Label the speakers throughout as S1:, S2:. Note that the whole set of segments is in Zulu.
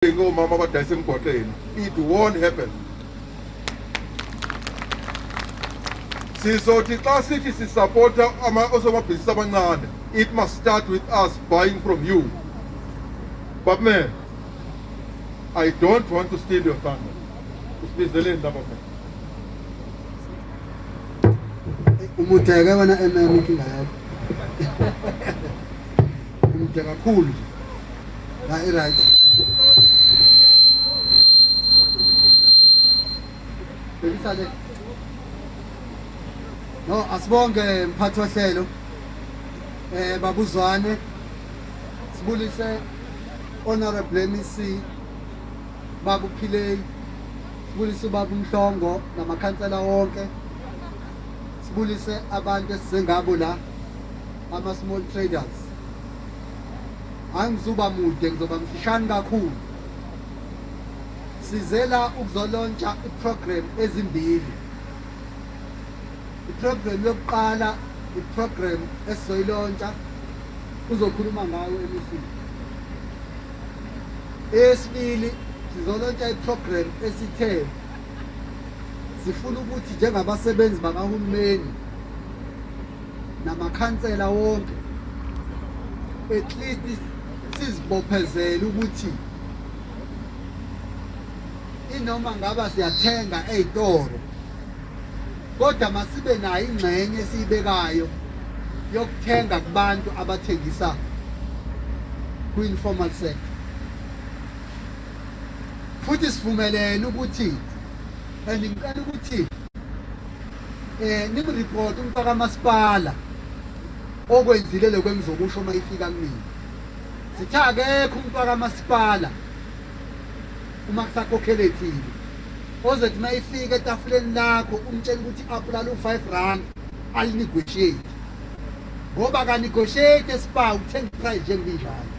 S1: It won't happen. Sizothi xa sithi sisapota osomabhizinisi abancane, it must start with us buying from you. But man, I don't want to steal your thunder. Usibizeleni lapha man.
S2: Umutheke wena inkinga yakho. Umutheke kakhulu nje. La right. Bebisale. No, asibonge mphathi wohlelo. Babuzwane. Sibulise Honorable MEC Babu Philei. Sibulise Babu Mhlongo namakhansela wonke. Sibulise abantu esengabo la ama small traders. Angizuba mude ngizoba mfishane kakhulu. Sizela ukuzolontsha iprogram ezimbili. Iprogram yokuqala iprogram esizoyilontsha uzokhuluma ngayo MEC. Esibili sizolontsha iprogram esithe sifuna ukuthi njengabasebenzi bakahulumeni namakhansela wonke at least sizibophezele ukuthi inoma ngaba siyathenga ezitoro kodwa masibe nayo ingxenye esiyibekayo yokuthenga kubantu abathengisa ku-informal sector. Futhi sivumelene ukuthi ngicela ukuthi nimreport umntaka masipala okwenzile lokho engizokusho uma ifika kumina. Sithi akekho umntaka masipala uma kusakhokhele thina ozothi uma ifika etafuleni lakho umtshela ukuthi apulala u5 alinegotiate ngoba ka negotiate esipa uthenga price njengenjalo.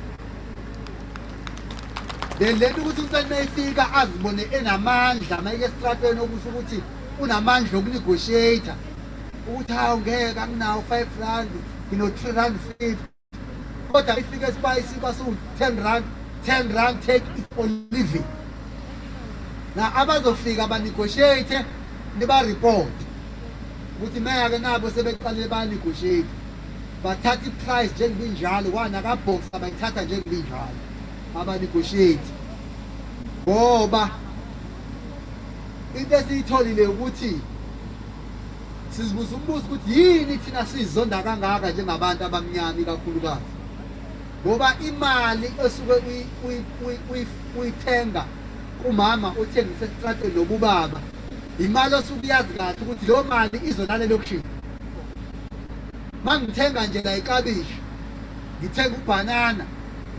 S2: Then lento ukuthi umntwana uma ifika azibone enamandla mayike estrateni okusho ukuthi unamandla okunegotiate ukuthi hawu ngeke anginawo R5 ngino R3.50 kodwa ifika esipa isiba so R10 take it for living. Na abazofika banegotiate niba report ukuthi mayake nabo sebeqalile banegotiate bathatha iprice njengenjalo wana ka box abayithatha njengenjalo abanegotiate ngoba into esiyitholile ukuthi sizibuza umbuzo ukuthi yini thina sizonda kangaka njengabantu abamnyama kakhulukazi ngoba imali esuke uyithenga umama uthengisa estrateni nobubaba imali osuke uyazi kahle ukuthi lo mali izolala elokishini. Mangithenga nje la ikabishi ngithenga ubanana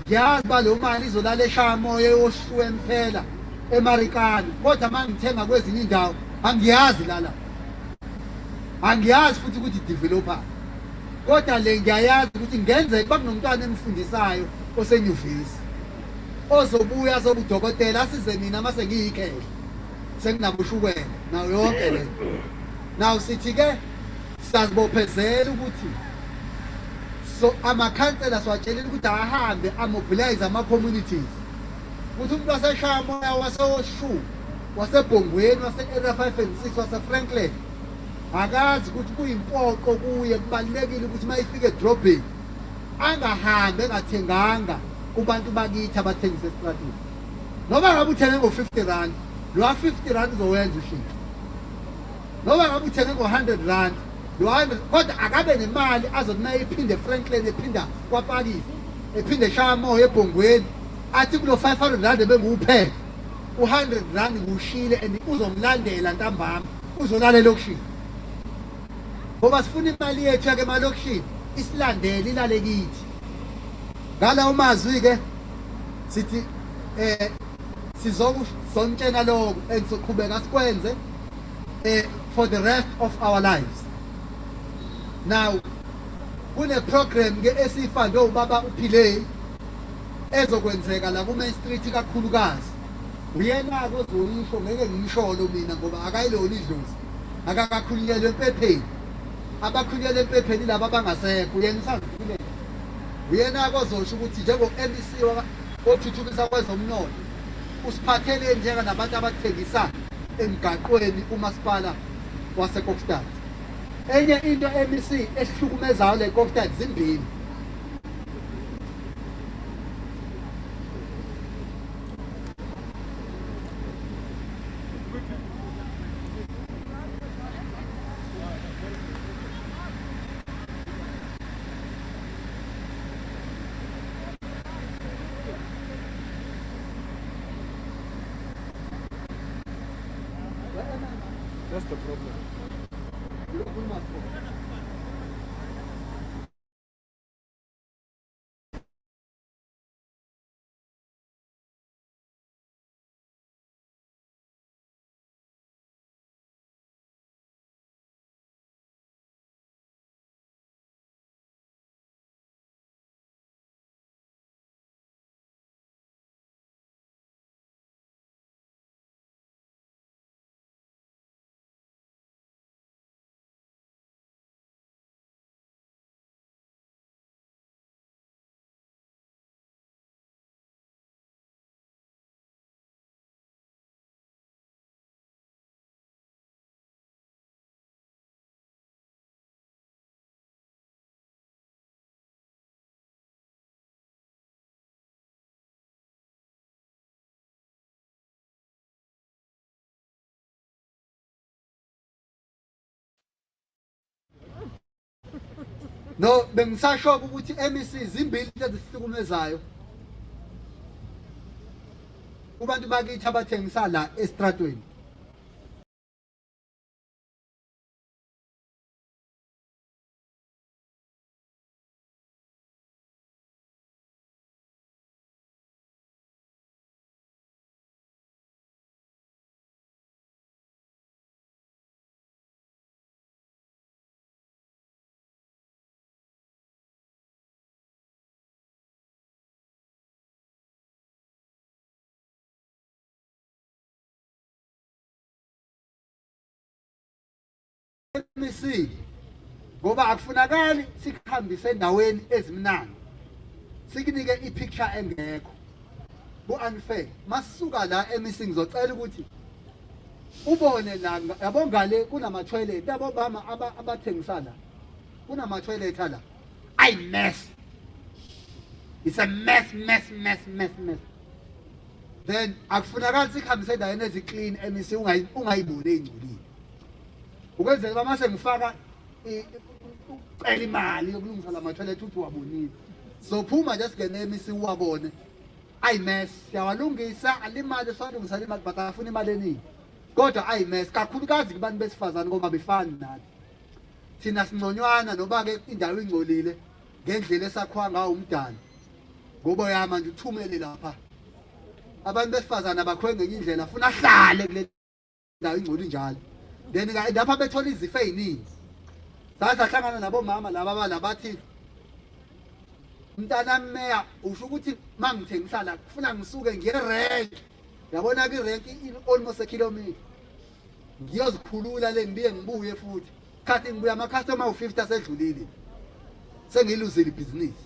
S2: ngiyazi ba lo mali izolala eshamoya yoshwe mphela eMarikani kodwa mangithenga kwezinye indawo angiyazi lala. Angiyazi futhi ukuthi developer kodwa le ngiyayazi ukuthi ngenzeke bakunomntwana emfundisayo osenyuvesi ozobuya zobudokotela asize mina mase ngiyikhehle senginamshukwela nayo yonke le. Now sithi ke sazibophezela ukuthi so amakhansela siwatshelile ukuthi ahambe amobilize ama-communities ukuthi umuntu waseshamoya wasewoshu wasebhongweni wase-area 5 and 6 wase-Franklin akazi ukuthi kuyimpoqo kuye kubalulekile ukuthi uma ifike edrobheni angahambe engathenganga kubantu bakithi abathengisa estrateni. Noma ngabe uthenge ngo-R50 lo wa-R50 uzowenza ushintsho. Noma ngabe uthenge ngo-R100 kodwa akabe nemali azothi uma iphinde eFranklin ephinda kwaPakisi ephinde eshamoya ebhongweni athi kulo R500 ebenguwuphele u-R100 ngushile and uzomlandela ntambama uzolala elokishini ngoba sifuna imali yethu yake emalokishini isilandele ilale kithi. Ngala umazwi-ke sithi sizontshena lokho and soqhubeka sikwenze for the rest of our lives. Now kune-program-ke esiyifande ubaba uPhilei ezokwenzeka la ku-Main Street kakhulukazi. Uyena-ke ozoyisho ngeke ngiyisholo mina ngoba akayilona idlozi akakakhulunyelwe empepheni. Abakhulunyelwe empepheni laba abangasekho uyena usaziphilela. Uyena-ke ozosho ukuthi njengo-MEC othuthukisa kwezomnotho usiphathele njengana nabantu abathengisa emgaqweni umasipala waseKokstad. Enye into MEC esihlukumezayo le Kokstad zimbili.
S3: That's the problem.
S2: No, bengisasho ukuthi MEC zimbili ezihlukumezayo. Kubantu bakithi abathengisa la estradweni. MEC ngoba akufunakali sikuhambise endaweni ezimnandi. Sikunike ipicture engekho. Bu-unfair. Masisuka la MEC ngizocela ukuthi ubone la yabo ngale kunama-toilet abobama abathengisa la. Kunama-toilet la. Ayi mess. It's a mess. Then akufunakali sikuhambise endaweni eziclean MEC ungayiboni ey'ngcolile. Ukwenzela uma sengifaka ucela imali yokulungisa la ma-toilet uthi wabonile. So phuma nje singene MEC uwabone. Ayi mess, siyawalungisa alimali siwalungisa imali but afuna imali eningi. Kodwa ayi mess kakhulukazi kubantu besifazane ngoba befani nathi. Thina sinconywana noba ke indawo ingcolile ngendlela esakhiwa ngawo umdali. Ngoba yama nje uthumele lapha. Abantu besifazane abakhowe ngenye indlela afuna ahlale kule ndawo ingcoli njalo. Then lapha bethola izifo eziningi. Sahlangana nabo mama laba labathi umntana meya usho ukuthi mangithengisa la kufuna ngisuke ngiye rank. Yabona ke rank almost a kilometer. Ngiyozikhulula le ngibiye ngibuye futhi. Khathi ngibuya ama customer u50 asedlulile. Sengiluzile ibhizinisi.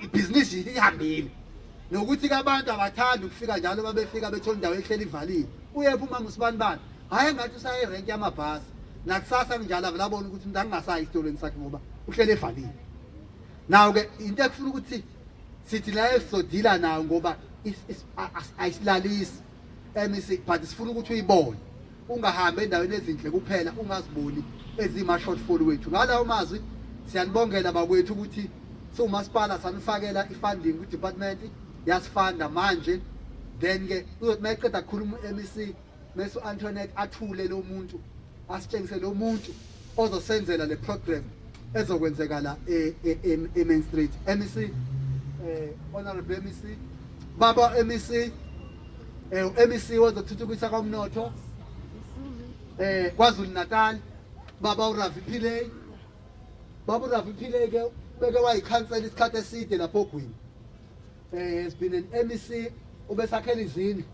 S2: Ibhizinisi ihambile. Nokuthi ke abantu abathanda ukufika njalo babefika bethola indawo ehleli ivalile. Uyephi uma ngisibanibani? Hayi ngathi usaye rank yamabhasi. Nakusasa njalo avelabona ukuthi umuntu angasayi isitolweni sakhe ngoba uhlele evalile. Now ke into ekufuna ukuthi sithi la esizodila nayo ngoba ayisilalisi MEC but sifuna ukuthi uyibone. Ungahambe endaweni ezinhle kuphela ungaziboni ezima shortfall wethu. Ngalawo mazwi siyanibongela bakwethu ukuthi somasipala sanifakela ifunding ku department yasifanda manje. Then ke uzothi mayiqeda ukukhuluma MEC Meso Antoinette athule lo muntu asitshengise lo muntu ozosenzela le program ezokwenzeka la Main Street. MEC honorable MEC baba MEC MEC wezokuthuthukisa komnotho KwaZulu Natal baba uRavi Pillay. Baba uRavi Pillay ke beke wayikhansela isikhathi eside lapho Gwini. Has been an MEC ubesakhela izindlu.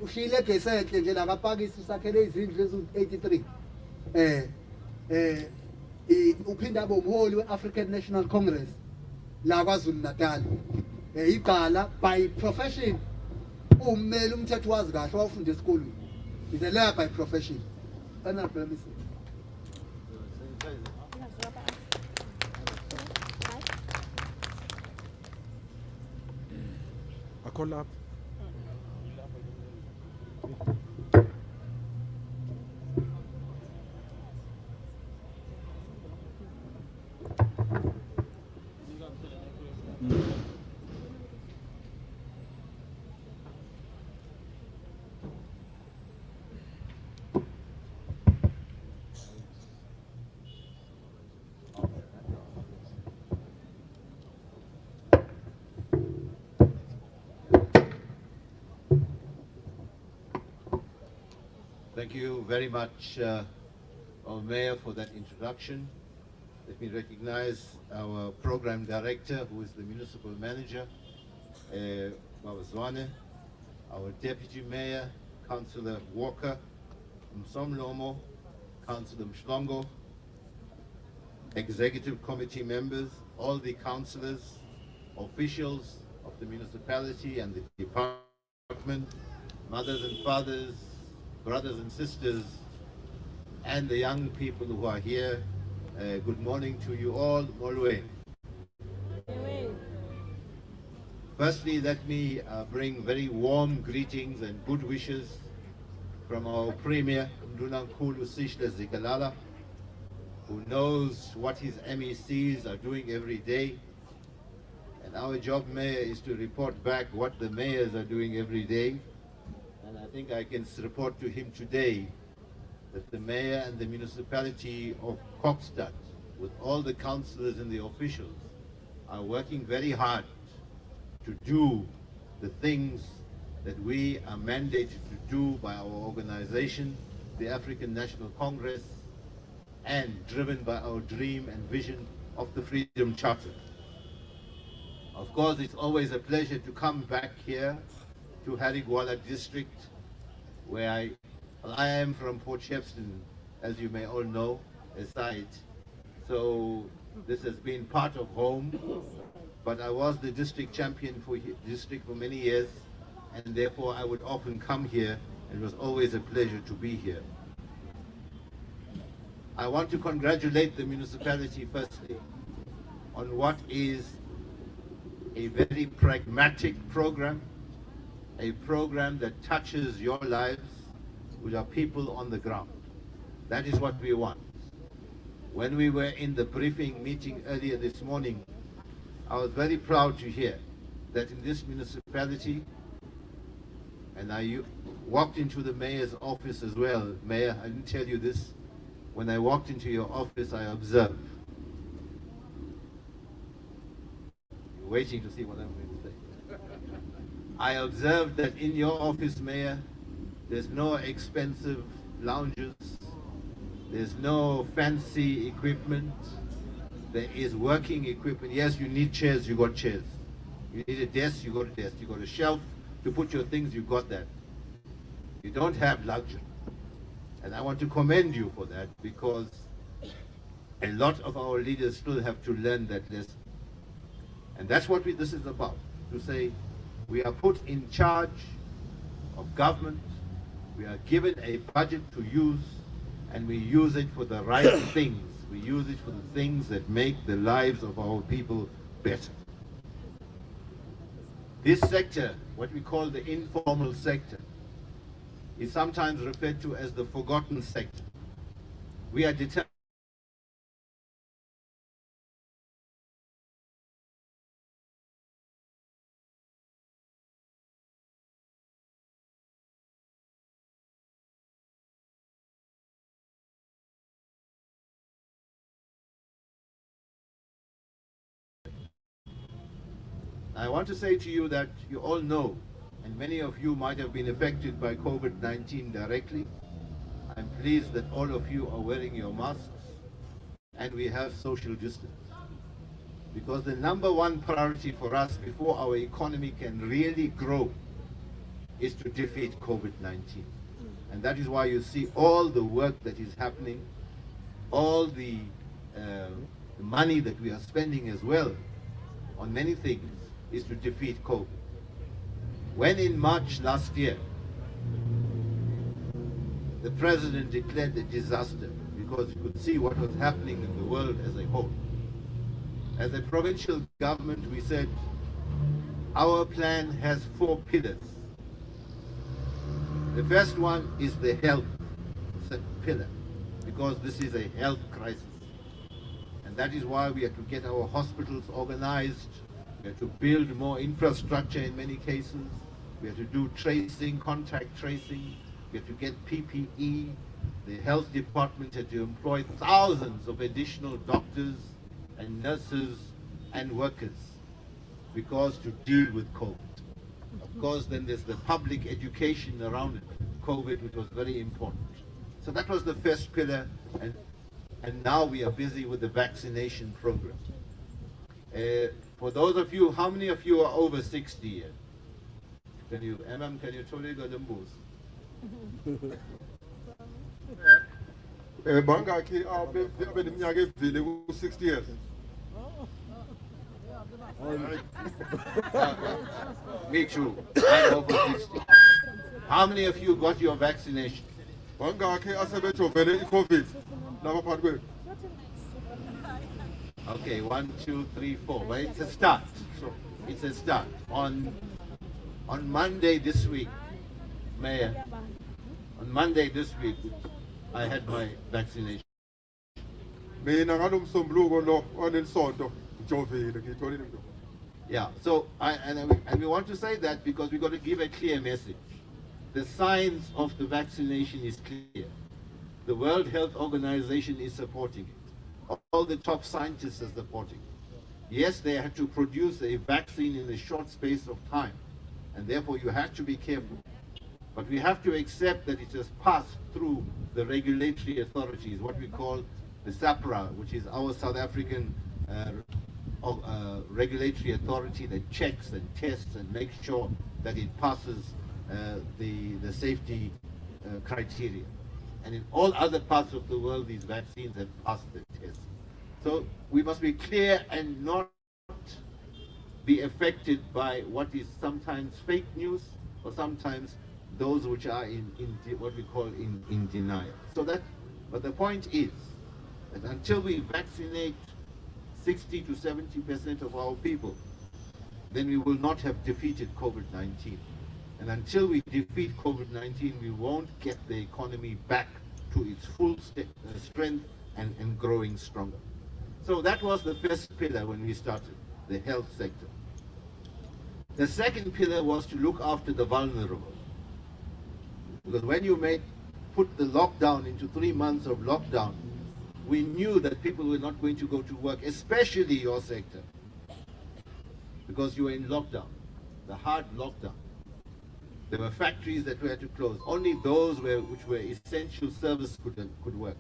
S2: Ushile gesenhle nje la kapakisi usakhele izindlu ezu83. Uphinda bomholi weAfrican National Congress la KwaZulu Natal. igala by profession. Ummeli umthetho wazi kahle wawufunda esikolweni. Is a lawyer by profession. Honorable Mr.
S3: I call up.
S4: Thank you very much, our Mayor, for that introduction. Let me recognize our Program Director, who is the Municipal Manager, Baba Zwane, our Deputy Mayor, Councillor Walker, Msomlomo, Councillor Mshlongo, Executive Committee members, all the councillors, officials of the municipality and the department, mothers and fathers, brothers and sisters, and the young people who are here. Good morning to you all. Molwe. Firstly, let me bring very warm greetings and good wishes from our Premier, Mdunankulu Sishle Zikalala, who knows what his MECs are doing every day. And our job, Mayor, is to report back what the mayors are doing every day. And I think I can report to him today that the mayor and the municipality of Kokstad, with all the councillors and the officials, are working very hard to do the things that we are mandated to do by our organization, the African National Congress, and driven by our dream and vision of the Freedom Charter. Of course, it's always a pleasure to come back here to Harigwala district, where I am from Port Shepstone, as you may all know, a site. So this has been part of home, but I was the district champion for district for many years, and therefore I would often come here, and it was always a pleasure to be here. I want to congratulate the municipality firstly on what is a very pragmatic program, a program that touches your lives with our people on the ground. That is what we want. When we were in the briefing meeting earlier this morning, I was very proud to hear that in this municipality, and I walked into the mayor's office as well. Mayor, I didn't tell you this. When I walked into your office, I observed. You're waiting to see what I'm going to say. I observed that in your office, Mayor, there's no expensive lounges, there's no fancy equipment, there is working equipment. Yes, you need chairs, you got chairs. You need a desk, you got a desk. You got a shelf to put your things, you got that. You don't have luxury. And I want to commend you for that, because a lot of our leaders still have to learn that lesson. And that's what this is about, to say we are put in charge of government, we are given a budget to use, and we use it for the right things. We use it for the things that make the lives of our people better. This sector, what we call the informal sector, is sometimes referred to as the forgotten sector. We are determined I want to say to you that you all know, and many of you might have been affected by COVID-19 directly. I'm pleased that all of you are wearing your masks and we have social distance. Because the number one priority for us before our economy can really grow is to defeat COVID-19. And that is why you see all the work that is happening, all the money that we are spending as well on many things is to defeat COVID. When in March last year, the president declared a disaster because he could see what was happening in the world as a whole. As a provincial government, we said our plan has 4 pillars. The first one is the health pillar, because this is a health crisis. And that is why we have to get our hospitals organized, we have to build more infrastructure in many cases, we have to do tracing, contact tracing, we have to get PPE. The health department had to employ thousands of additional doctors and nurses and workers because to deal with COVID. Of course, then there's the public education around it, COVID, which was very important. So that was the first pillar, and now we are busy with the vaccination program. For those of you, how many of you are over 60 years? Can you tell me the numbers?
S1: Bangaki abeneminyaka evile ku-60 years.
S4: Me too. I'm over 60. How many of you got your vaccination?
S1: Bangaki asebejovele i-COVID nabaphathi kwethu.
S4: Okay, 1, 2, 3, 4. But it's a start. So it's a start. On Monday this week, Mayor, on Monday this week, I had my vaccination.
S1: Mina ngalomsombuluko lo onelisonto ngijovile ngitholile.
S4: Yeah, so we want to say that because we've got to give a clear message. The science of the vaccination is clear. The World Health Organization is supporting it. All the top scientists are supporting it. Yes, they had to produce a vaccine in a short space of time, and therefore you have to be careful. But we have to accept that it has passed through the regulatory authorities, what we call the SAPRA, which is our South African regulatory authority that checks and tests and makes sure that it passes the safety criteria. And in all other parts of the world, these vaccines have passed the test. So we must be clear and not be affected by what is sometimes fake news or sometimes those which are in what we call in denial. So that, but the point is that until we vaccinate 60 to 70% of our people, then we will not have defeated COVID-19. And until we defeat COVID-19, we won't get the economy back to its full strength and growing stronger. So that was the first pillar when we started, the health sector. The second pillar was to look after the vulnerable. Because when you put the lockdown into 3 months of lockdown, we knew that people were not going to go to work, especially your sector, because you were in lockdown, the hard lockdown. There were factories that had to close. Only those which were essential service could work.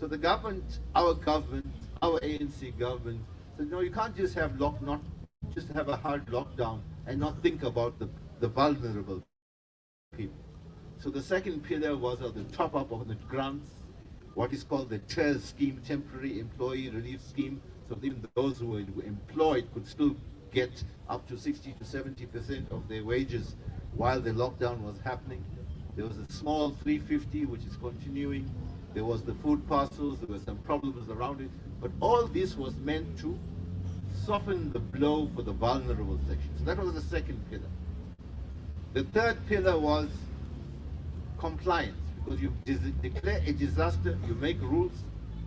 S4: So the government, our ANC government, said, no, you can't just have not just have a hard lockdown and not think about the vulnerable people. So the second pillar was the top up of the grants, what is called the TERS scheme, Temporary Employee Relief Scheme. So even those who were employed could still get up to 60 to 70% of their wages while the lockdown was happening. There was a small 350 which is continuing. There was the food parcels, there were some problems around it. But all this was meant to soften the blow for the vulnerable section. So that was the second pillar. The third pillar was compliance, because you declare a disaster, you make rules,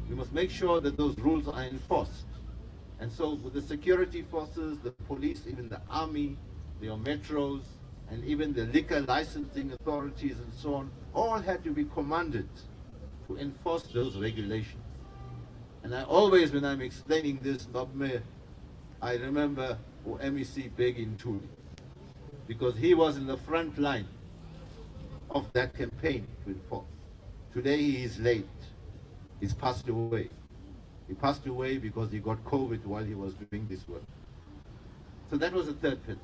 S4: you must make sure that those rules are enforced. And so with the security forces, the police, even the army, your metros, and even the liquor licensing authorities and so on, all had to be commanded to enforce those regulations. And I always, when I'm explaining this, I remember MEC Begin Tuli, because he was in the front line of that campaign to enforce. Today he is late. He's passed away. He passed away because he got COVID while he was doing this work. So that was the third pillar.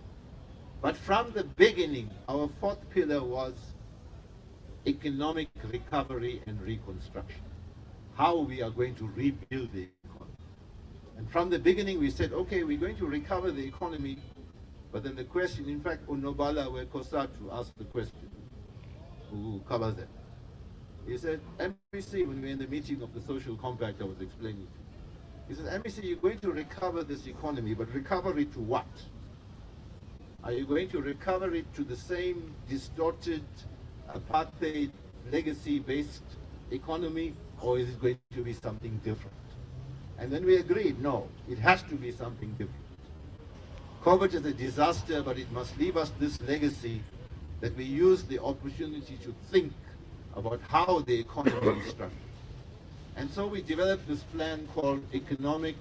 S4: But from the beginning, our fourth pillar was economic recovery and reconstruction. How we are going to rebuild the economy. And from the beginning we said, okay, we're going to recover the economy But then the question, in fact, Unobala Wekosatu asked the question, who covers that. He said, MEC, when we were in the meeting of the social compact I was explaining to you, he said, MEC, you're going to recover this economy, but recover it to what? Are you going to recover it to the same distorted, apartheid, legacy-based economy, or is it going to be something different? And then we agreed, no, it has to be something different. COVID is a disaster, but it must leave us this legacy that we use the opportunity to think about how the economy is structured. And so we developed this plan called Economic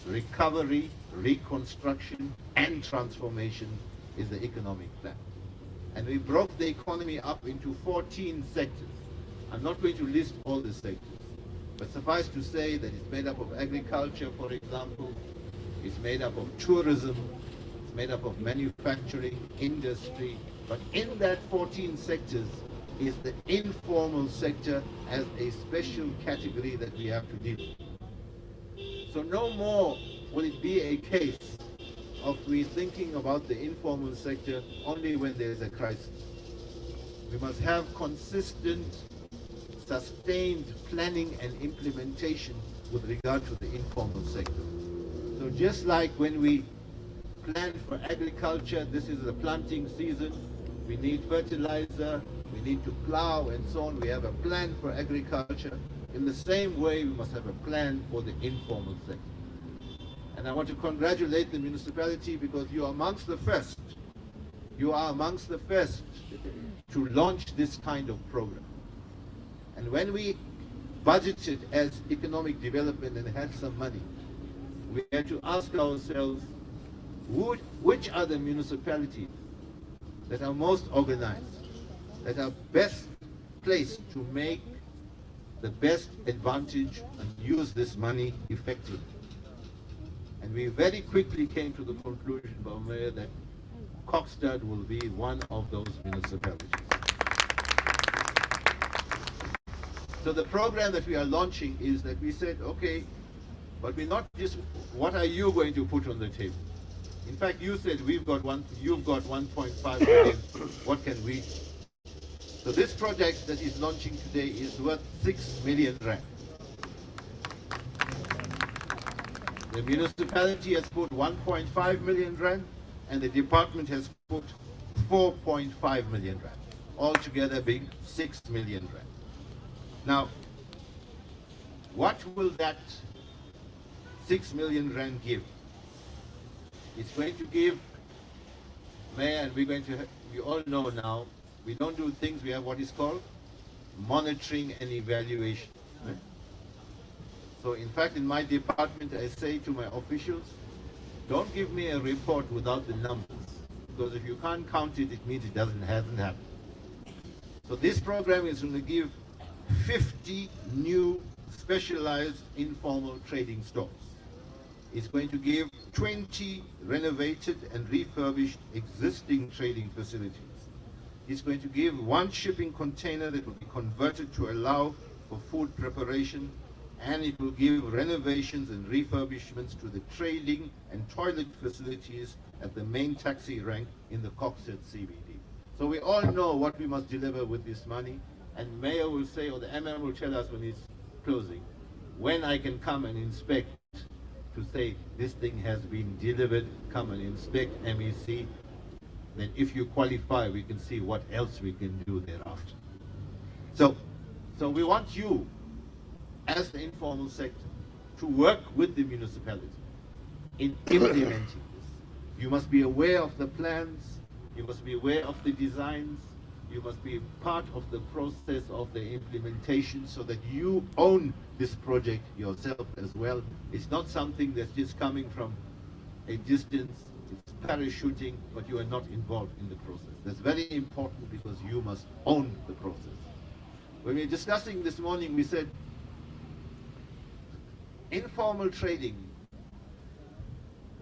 S4: Recovery, Reconstruction, and Transformation is the economic plan. And we broke the economy up into 14 sectors. I'm not going to list all the sectors, but suffice to say that it's made up of agriculture, for example, it's made up of tourism, it's made up of manufacturing, industry, but in that 14 sectors is the informal sector as a special category that we have to deal with. So no more will it be a case of we thinking about the informal sector only when there is a crisis. We must have consistent, sustained planning and implementation with regard to the informal sector. So just like when we plan for agriculture, this is the planting season, we need fertilizer, we need to plow and so on, we have a plan for agriculture. In the same way, we must have a plan for the informal sector. And I want to congratulate the municipality because you are amongst the first. You are amongst the first to launch this kind of program. And when we budgeted as economic development and had some money, we had to ask ourselves, which are the municipalities that are most organized, that are best placed to make the best advantage and use this money effectively. And we very quickly came to the conclusion, Mayor, that Kokstad will be one of those municipalities. So the program that we are launching is that we said, okay, but we're not just, what are you going to put on the table? In fact, you said you've got 1.5 million, what can we? So this project that is launching today is worth 6 million rand. The municipality has put 1.5 million rand and the department has put 4.5 million rand. Altogether being 6 million rand. Now, what will that 6 million rand give? It's going to give, Mayor, and we all know now, we don't do things, we have what is called monitoring and evaluation. Right? So in fact, in my department, I say to my officials, don't give me a report without the numbers, because if you can't count it, it means it hasn't happened. So this program is going to give 50 new specialized informal trading stores. It's going to give 20 renovated and refurbished existing trading facilities. It's going to give 1 shipping container that will be converted to allow for food preparation, and it will give renovations and refurbishments to the trading and toilet facilities at the main taxi rank in the Kokstad CBD. So we all know what we must deliver with this money, and Mayor will say, or the MM will tell us when he's closing, when I can come and inspect to say this thing has been delivered, come and inspect MEC, then if you qualify, we can see what else we can do thereafter. So we want you, as the informal sector, to work with the municipality in implementing this. You must be aware of the plans, you must be aware of the designs, you must be part of the process of the implementation so that you own this project yourself as well. It's not something that's just coming from a distance, it's parachuting, but you are not involved in the process. That's very important because you must own the process. When we were discussing this morning, we said, informal trading,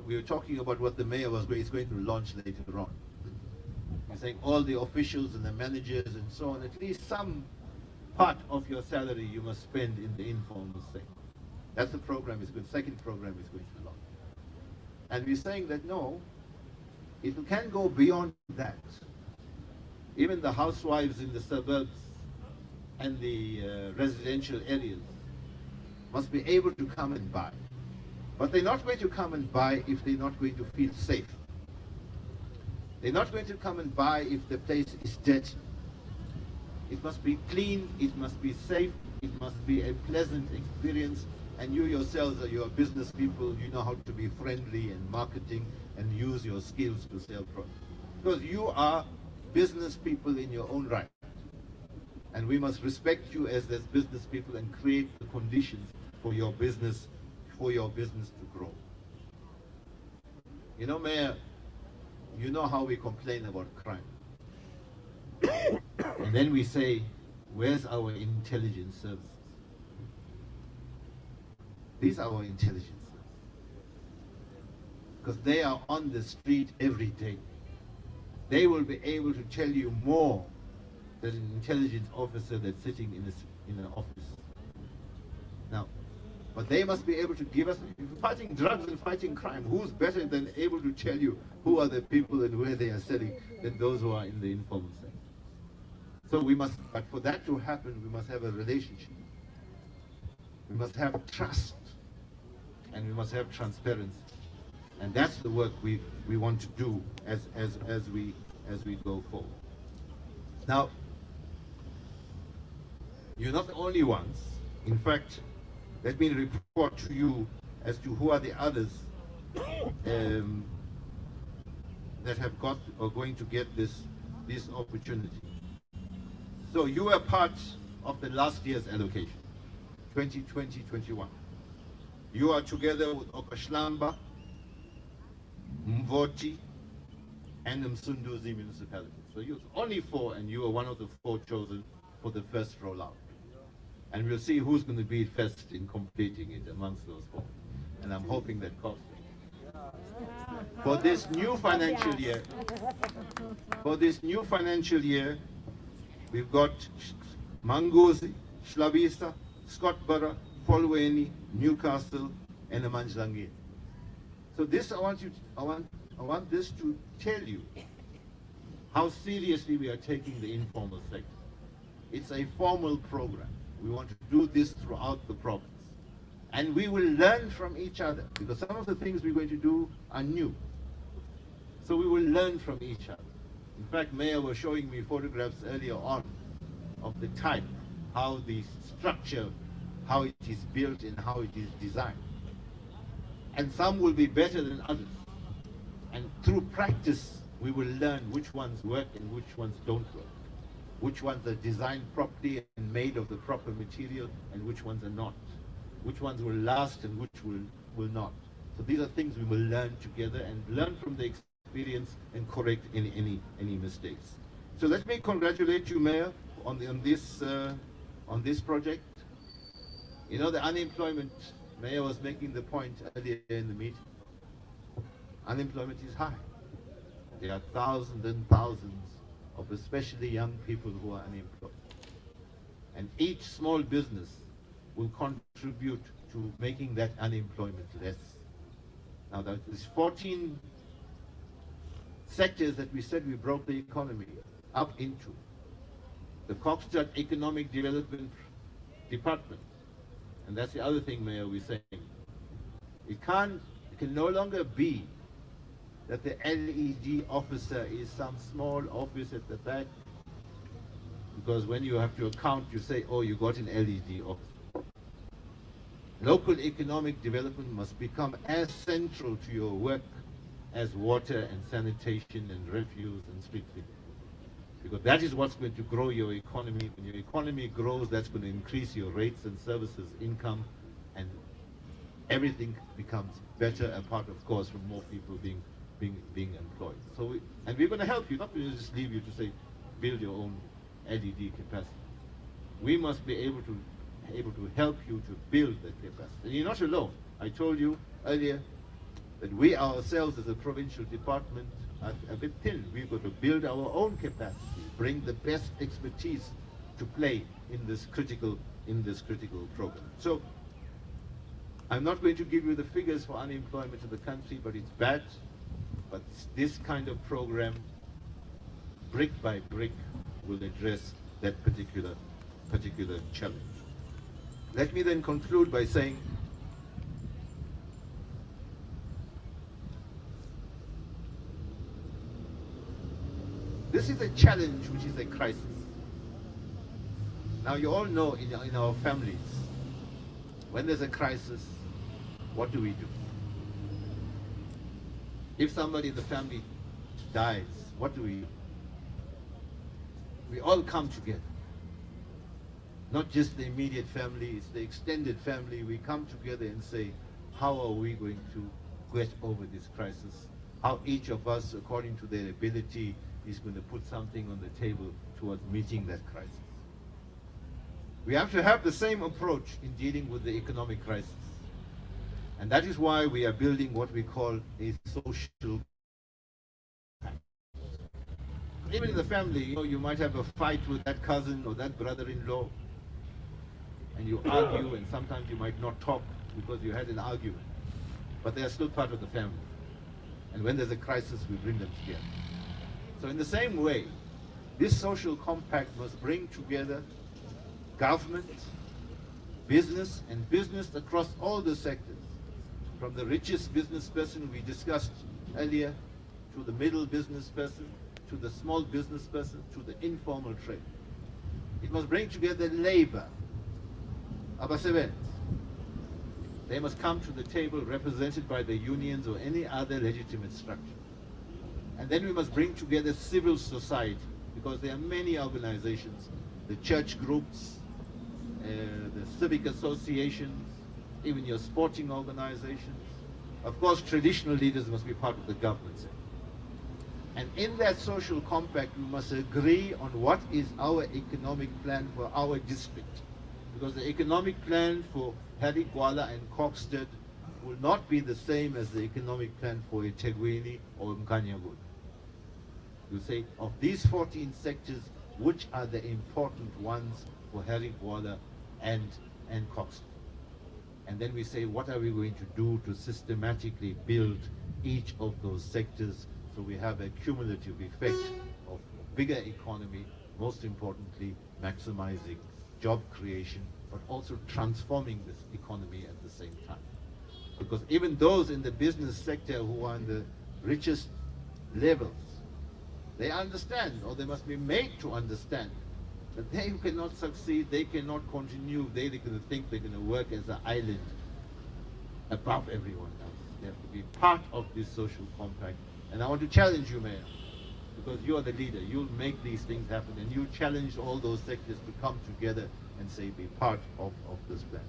S4: we were talking about what the mayor is going to launch later on. We're saying all the officials and the managers and so on, at least some part of your salary you must spend in the informal sector. That's the program is good. Second program is going to launch. And we're saying that no, It can go beyond that. Even the housewives in the suburbs and the residential areas must be able to come and buy. But they're not going to come and buy if they're not going to feel safe. They're not going to come and buy if the place is dirty. It must be clean, it must be safe, it must be a pleasant experience, and you yourselves are your business people, you know how to be friendly and marketing and use your skills to sell products. Because you are business people in your own right. And we must respect you as business people and create the conditions for your business to grow. You know, Mayor, you know how we complain about crime. And then we say, where's our intelligence services? These are our intelligence services. Because they are on the street every day. They will be able to tell you more than an intelligence officer that's sitting in an office. Now, but they must be able to give us, if we're fighting drugs and fighting crime, who's better than able to tell you who are the people and where they are selling than those who are in the informal sector? So we must, but for that to happen, we must have a relationship. We must have trust, and we must have transparency. And that's the work we want to do as we go forward. Now, you're not the only ones. In fact, let me report to you as to who are the others that have got or going to get this opportunity. So you are part of the last year's allocation, 2020-21. You are together with Okashlamba, Mvoti, and Msunduzi municipality. So you're only 4, and you are one of the 4 chosen for the first rollout. And we'll see who's going to be first in completing it amongst those 4. And I'm hoping that costs. For this new financial year, we've got Mangozi, Shlabisa, Scottborough, Polweni, Newcastle, and Amanjlangi. So this I want this to tell you how seriously we are taking the informal sector. It's a formal program. We want to do this throughout the province. And we will learn from each other, because some of the things we're going to do are new. So we will learn from each other. In fact, Mayor was showing me photographs earlier on of the type, how the structure, how it is built and how it is designed. And some will be better than others. And through practice, we will learn which ones work and which ones don't work. Which ones are designed properly and made of the proper material and which ones are not. Which ones will last and which will not. So these are things we will learn together and learn from the experience and correct any mistakes. So let me congratulate you, Mayor, on this project. You know, the unemployment, Mayor was making the point earlier in the meeting. Unemployment is high. There are thousands and thousands of especially young people who are unemployed. And each small business will contribute to making that unemployment less. Now, there's 14 sectors that we said we broke the economy up into. The Coxstad Economic Development Department, and that's the other thing, Mayor, we're saying. It can no longer be that the LED officer is some small office at the back, because when you have to account, you say, oh, you got an LED officer. Local economic development must become as central to your work as water and sanitation and refuse and street cleaning. Because that is what's going to grow your economy. When your economy grows, that's going to increase your rates and services income, and everything becomes better, apart, of course, from more people being employed. So and we're going to help you, not going to just leave you to say, build your own LED capacity. We must be able to help you to build that capacity. And you're not alone. I told you earlier that we ourselves as a provincial department are a bit thin. We've got to build our own capacity, bring the best expertise to play in this critical program. So I'm not going to give you the figures for unemployment in the country, but it's bad. But this kind of program, brick by brick, will address that particular challenge. Let me then conclude by saying this is a challenge which is a crisis. Now you all know in our families, when there's a crisis, what do we do? If somebody in the family dies, what do we do? We all come together. Not just the immediate family, it's the extended family. We come together and say, how are we going to get over this crisis? How each of us, according to their ability, is going to put something on the table towards meeting that crisis. We have to have the same approach in dealing with the economic crisis. And that is why we are building what we call a social compact. Even in the family, you might have a fight with that cousin or that brother-in-law, and you argue, and sometimes you might not talk because you had an argument. But they are still part of the family. And when there's a crisis, we bring them together. So in the same way, this social compact must bring together government, business, and business across all the sectors, from the richest business person we discussed earlier, to the middle business person, to the small business person, to the informal trade. It must bring together labor, abasebenzi. They must come to the table represented by the unions or any other legitimate structure. And then we must bring together civil society, because there are many organizations, the church groups, the civic associations, even your sporting organizations. Of course, traditional leaders must be part of the government sector. And in that social compact, we must agree on what is our economic plan for our district. Because the economic plan for Harry Gwala and Kokstad will not be the same as the economic plan for eThekwini or Mkanyagud. You say, of these 14 sectors, which are the important ones for Harry Gwala and Kokstad? And then we say, what are we going to do to systematically build each of those sectors so we have a cumulative effect of bigger economy, most importantly, maximizing job creation, but also transforming this economy at the same time. Because even those in the business sector who are in the richest levels, they understand, or they must be made to understand, that they cannot succeed, they cannot continue, they're going to think they're going to work as an island above everyone else. They have to be part of this social compact. And I want to challenge you, Mayor, because you are the leader. You'll make these things happen, and you challenge all those sectors to come together and say, be part of this plan.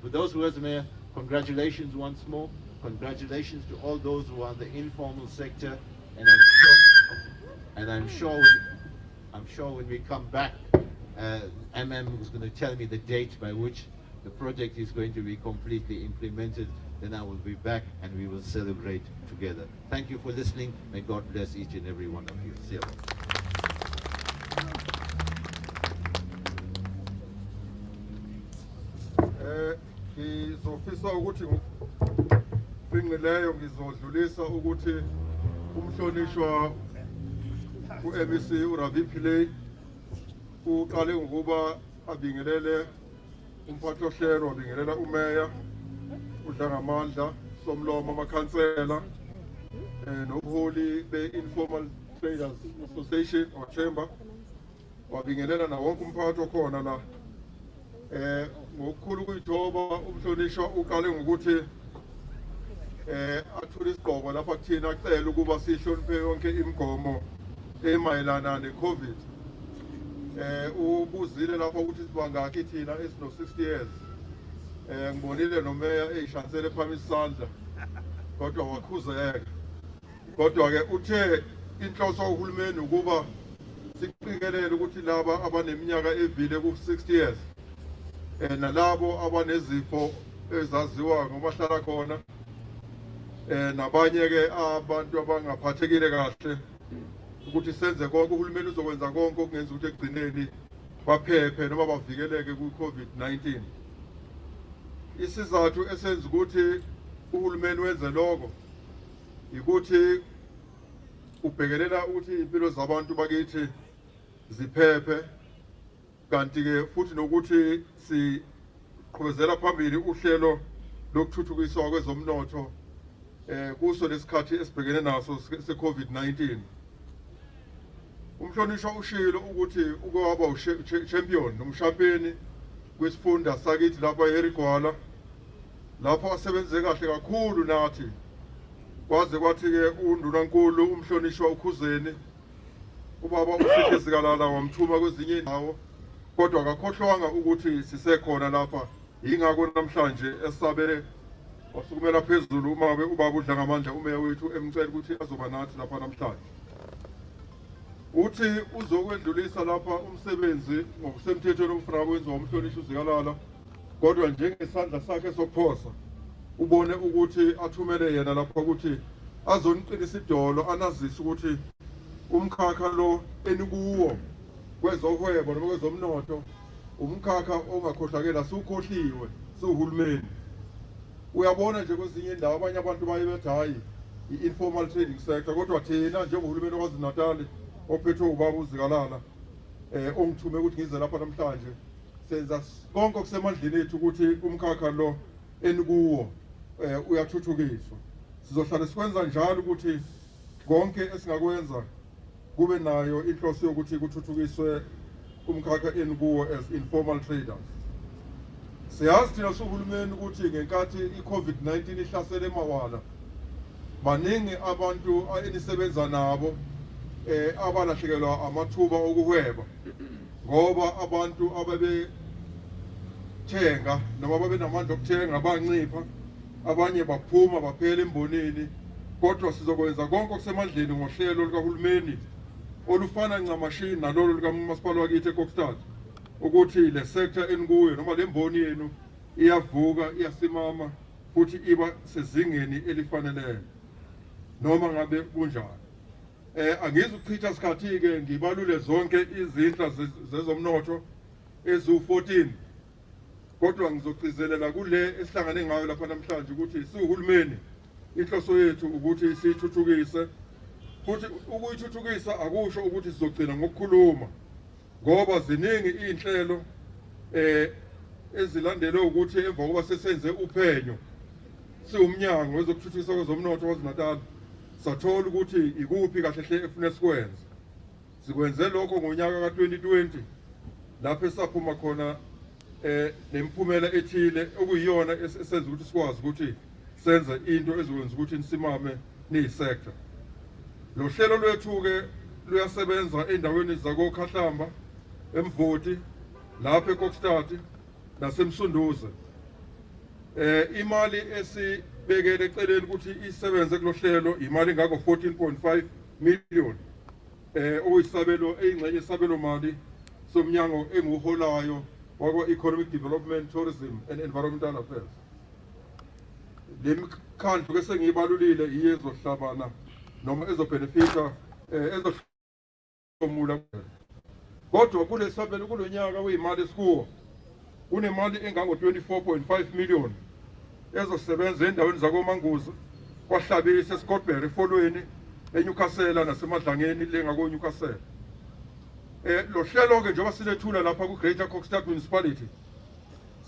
S4: With those words, Mayor, congratulations once more. Congratulations to all those who are in the informal sector, and I'm sure when we come back, MM is going to tell me the date by which the project is going to be completely implemented. Then I will be back and we will celebrate together. Thank you for listening. May God bless each and every one of you. See you.
S1: Ngizofisa ukuthi ngiphinqileyo ngizodlulisa ukuthi umhlonishwa uMEC uRavi Pillay uqale ngokuba abingelele umphathohlelo, wabingelela umeya udlangamandla somlomo amakhansela nobuholi be-Informal Traders Association or Chamber, wabingelela na wonke umphathi okhona la. Ngokukhulu kuyithoba umhlonishwa uqale ngokuthi athule isigqoko lapha kuthina acela ukuba sihloniphe yonke imigomo emayelana ne-COVID. Ubuzile lapha ukuthi sibangaki thina esino 60 years. Ngibonile nomeya eyishansele phambi isandla kodwa wakhuzeka. Kodwa ke uthe inhloso kahulumeni ukuba siqikelele ukuthi laba abaneminyaka evile ku 60 years nalabo abanezifo ezaziwa ngobahlala khona nabanye ke abantu abangaphathekile kahle ukuthi senze konke, uhulumeni uzokwenza konke okungenza ukuthi egcineni baphephe noma bavikeleke ku-COVID-19. Isizathu esenza ukuthi uhulumeni wenze lokho ukuthi ubhekelela ukuthi impilo zabantu bakithi ziphephe kanti ke futhi nokuthi siqhubezela phambili uhlelo lokuthuthukiswa kwezomnotho kuso lesikhathi esibhekene naso se-COVID-19. Umhlonishwa ushilo ukuthi uke waba u-champion nomshampiyoni kwisifunda sakithi lapha eRigwala lapho asebenze kahle kakhulu nathi kwaze kwathi-ke undunankulu umhlonishwa ukhuzeni ubaba uSihle Zikalala wamthuma kwezinye indawo kodwa akakhohlwanga ukuthi sisekhona lapha yingakho namhlanje esabele wasukumela phezulu ubaba udla ngamandla umeya wethu emcela ukuthi azoba nathi lapha namhlanje. Uthi uzokwedlulisa lapha umsebenzi ngokusemthethweni omfuna wenziwa umhlonishwa uZikalala kodwa njengesandla sakhe sokuphosa ubone ukuthi athumele yena lapha ukuthi azoniqinisa idolo anazise ukuthi umkhakha lo enikuwo kwezohwebo noma kwezomnotho umkhakha ongakhohlakela sukhohliwe suhulumeni. Uyabona nje kwezinye indawo abanye abantu baye bethi hayi i-informal trading sector kodwa thina njengohulumeni waKwaZulu-Natal ophethwe ubaba uZikalala ongithume ukuthi ngize lapha namhlanje senza konke okusemandleni ethu ukuthi umkhakha lo enikuwo uyathuthukiswa. Sizohlala sikwenza njalo ukuthi konke esingakwenza kube nayo inhloso yokuthi kuthuthukiswe umkhakha enikuwo as informal traders. Siyazi thina sohulumeni ukuthi ngenkathi i-COVID-19 ihlasele emawala maningi abantu enisebenza nabo abalahlekelwa amathuba okuhweba ngoba abantu ababethenga noma babenamandla okuthenga bancipha abanye baphuma baphela embonini kodwa sizokwenza konke okusemandleni ngohlelo likahulumeni olufana ncamashini nalolo likamasipala wakithi eKokstad ukuthi le sector enikuyo noma le mboni yenu iyavuka iyasimama futhi iba sezingeni elifaneleyo noma ngabe kunjani. Angizukuchitha isikhathi ke ngibalule zonke izinhla zezomnotho ezu-14 kodwa ngizogcizelela kule esihlangane ngayo lapha namhlanje ukuthi siwuhulumeni inhloso yethu ukuthi sithuthukise futhi ukuyithuthukisa akusho ukuthi sizogcina ngokukhuluma ngoba ziningi inhlelo ezilandelwe ukuthi emva kokuba sesenze uphenyo siwumnyango wezokuthuthukiswa kwezomnotho waKwaZulu-Natal sathola ukuthi ikuphi kahle hle efuna sikwenze. Sikwenze lokho ngonyaka ka-2020 lapho esaphuma khona nemiphumela ethile okuyiyona esenza ukuthi sikwazi ukuthi senze into ezokwenza ukuthi nisimame niyisektor. Lo hlelo lwethu-ke luyasebenza endaweni zakoKhahlamba, eMvoti, lapha eKokstad naseMsunduze. Imali esibekele eceleni ukuthi isebenze kulohlelo imali engako 14.5 million okuyisabelo eyingxenye isabelo mali somnyango enguholayo wakwa-Economic Development, Tourism and Environmental Affairs. Le mikhandlu ke sengiyibalulile yiyo ezohlabana noma ezobhenefitha ezohlomula kodwa kule sabelo kulonyaka weyimali esikuwo kunemali engango-24.5 million ezosebenza endaweni zakoManguza, kwaHlabisa, eScottsbury, eFolweni, eNewcastle naseMadlangeni lengako-Newcastle. Lo hlelo-ke njengoba silethula lapha ku-Greater Kokstad Municipality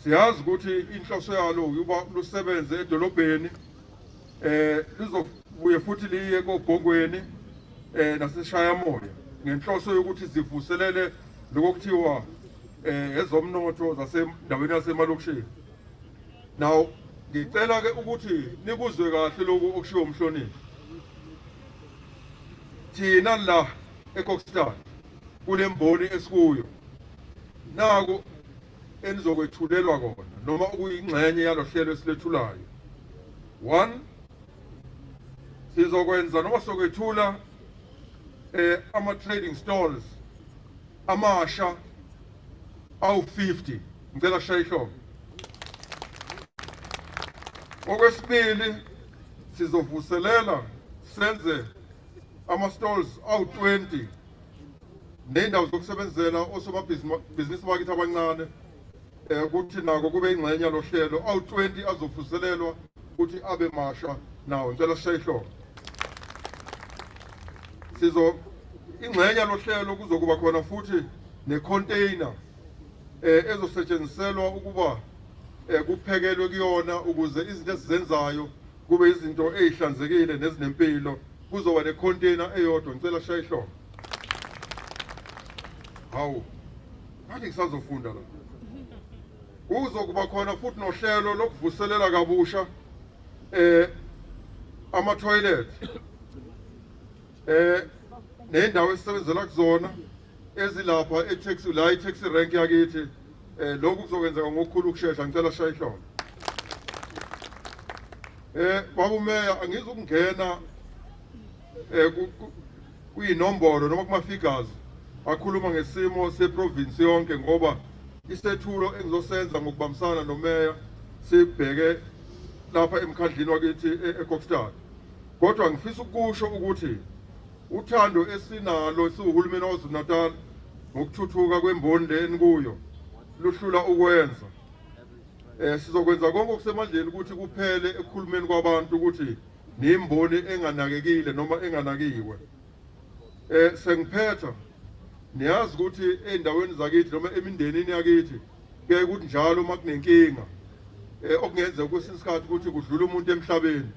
S1: siyazi ukuthi inhloso yalo ukuba lusebenze edolobheni lizobuye futhi liye koBhongweni naseshayamoya ngenhloso yokuthi zivuselele lokuthiwa ezomnotho zasendaweni yasemalokishini. Now ngicela ke ukuthi nikuzwe kahle lokho okushiwo umhlonishwa. Thina la eKokstad kule mboni esikuyo naku enizokwethulelwa kona noma okuyingxenye yalo hlelo esilethulayo. 1, sizokwenza noma sokwethula ama-trading stalls amasha awu-50 ngicela shaya ihloko. Okwesibili sizovuselela senze ama-stalls awu-20 nendawo zokusebenzela osomabhizinisi bakithi abancane ukuthi nako kube ingxenye yalo hlelo awu-20 azovuselelwa ukuthi abe masha nawo ngicela shaya ihloko. ingxenye lohlelo kuzokuba khona futhi necontainer ezosetshenziselwa ukuba kuphekelwe kuyona ukuze izinto esizenzayo kube izinto ezihlanzekile nezinempilo. Kuzoba necontainer eyodwa. Ngicela shaya ihlombe. Hawu, ngathi ngisazofunda la. Kuzokuba khona futhi nohlelo lokuvuselela kabusha ama-toilet nendawo esisebenzela kuzona ezilapha e-taxi la i-taxi rank yakithi. Lokhu kuzokwenzeka ngokukhulu ukushesha. Ngicela shaya ihlombe. Baba umeya, angizukungena kuyinombolo noma kuma-figures akhuluma ngesimo seprovince yonke ngoba isethulo engizosenza ngokubambisana nomeya sibheke lapha emkhandlini wakithi eKokstad. Kodwa ngifisa ukusho ukuthi uthando esinalo siwuhulumeni waZulu Natal ngokuthuthuka kwemboni le enikuyo luhlula ukwenza. Sizokwenza konke okusemandleni ukuthi kuphele ekukhulumeni kwabantu ukuthi nimboni enganakekile noma enganakiwe. Sengiphetha niyazi ukuthi endaweni zakithi noma emindenini yakithi kuye ukuthi njalo uma kunenkinga okungenzeka kwesinye isikhathi ukuthi kudlula umuntu emhlabeni,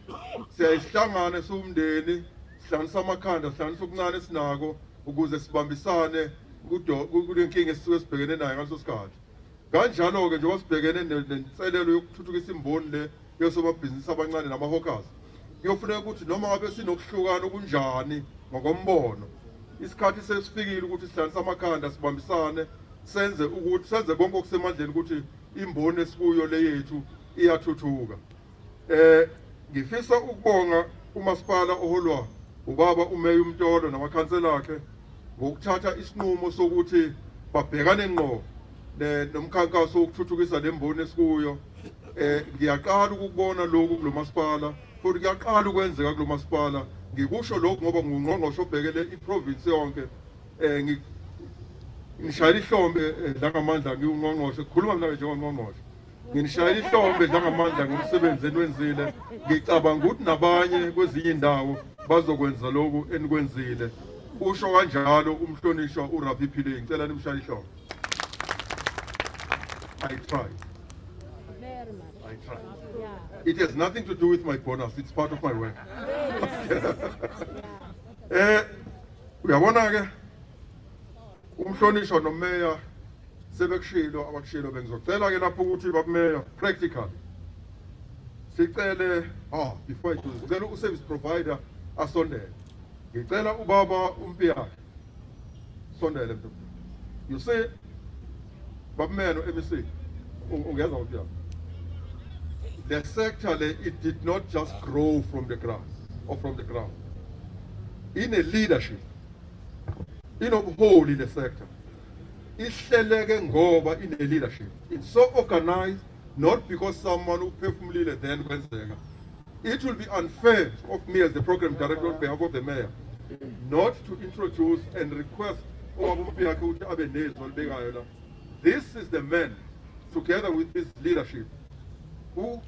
S1: siyayisihlangana siwumndeni, sihlanganisa amakhanda, sihlanganisa okuncane esinako ukuze sibambisane kule nkinga esisuke sibhekene nayo ngaleso sikhathi. Kanjalo-ke njengoba sibhekene nenselelo yokuthuthukisa imboni le yosomabhizinisi abancane nama-hawkers, kuyofuneka ukuthi noma ngabe sinokuhlukana okunjani ngokombono, isikhathi sesifikile ukuthi sihlanganise amakhanda, sibambisane, senze konke okusemandleni ukuthi imboni esikuyo le yethu iyathuthuka. Ngifisa ukubonga umasipala oholwa ubaba uMeya uMtolo namakhansela akhe ngokuthatha isinqumo sokuthi babhekane ngqo nomkhankaso wokuthuthukisa le mboni esikuyo. Ngiyaqala ukubona lokhu kulo masipala futhi kuyaqala ukwenzeka kulo masipala. Ngikusho lokhu ngoba ngungqongqoshe obhekele iprovince yonke. Ngishayela ihlombe ngamandla ngiwungqongqoshe, kukhuluma mina njengongqongqoshe. Ngishayela ihlombe ngamandla ngomsebenzi enwenzile. Ngicabanga ukuthi nabanye kwezinye indawo bazokwenza lokhu enikwenzile. Usho kanjalo umhlonishwa uRavi Pillay. Ngicela nimshayele ihlombe. I tried.
S3: Very much.
S1: I tried.
S3: Yeah.
S1: It has nothing to do with my bonus. It's part of my work. Uyabona ke umhlonishwa nomeya sebekushilo abakushilo. Bengizocela ke lapho ukuthi bakumeya practical sicele before I do this, ngicela u-service provider asondele. Ngicela ubaba uMpiyakhe sondele mntu. You see bakumeya no-MEC ungeza uMpiyakhe. The sector, it did not just grow from the grass or from the ground. In a leadership, in a whole in the sector, in a leadership. It's so organized, not because someone who performed then kwenzeka. It will be unfair of me as the program director on behalf of the mayor not to introduce and request this is the man, together with his leadership, who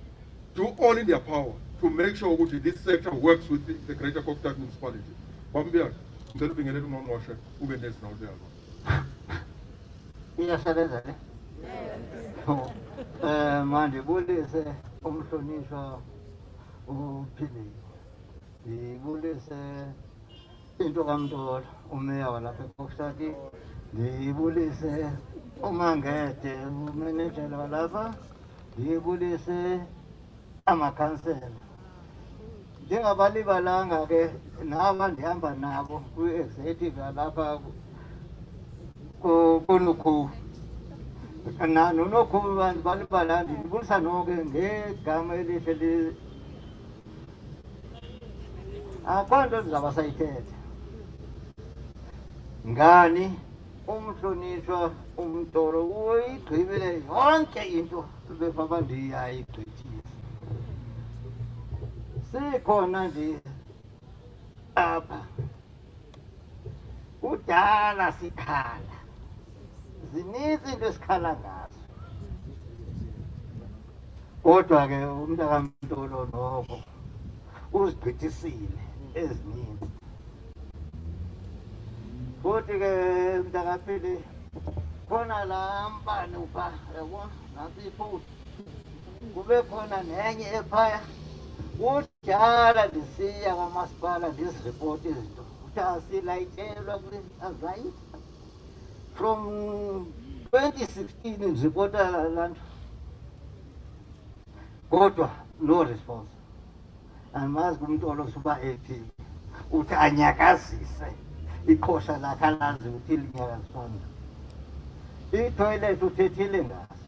S1: do all in their power to make sure that this sector works with the greater Kokstad municipality. Bambia, ngicela ubingelele ungqongqoshe ube nezinto lezo.
S5: Iyasebenza le? Manje bulise umhlonishwa uPhilip. Ngibulise into kaMtolo umeya walapha eKokstad. Ngibulise uMangede umanejela walapha. Ngibulise amakhansela. Njengabalibalanga ke naba ndihamba nabo kwi-executive yalapha kuNukhu. Nonokhu balibalanga ndibulisa nonke ngegama elihle akho nto ndizaba sayithetha. Ngani umhlonishwa uMtolo uyigqibile yonke into befaba ndiyayigqithisa. Sikhona nje apha kudala sikhala, zininzi into esikhala ngazo, kodwa ke umntakaMtolo noko uzigqithisile ezininzi. futhi ke mntakaphili khona la mbane upha yabona nansi iphutha kube khona nenye ephaya kudala ndisiya kamasipala ndiziripoti izinto ukuthi asilayitshelwa kule azayithi from 2016 ndiripota laa nto kodwa no response andimazi kumntolo suba ephile uthi anyakazise iqhosha lakhe alazi ukuthi linyakaziswanga itoilet uthethile ngaso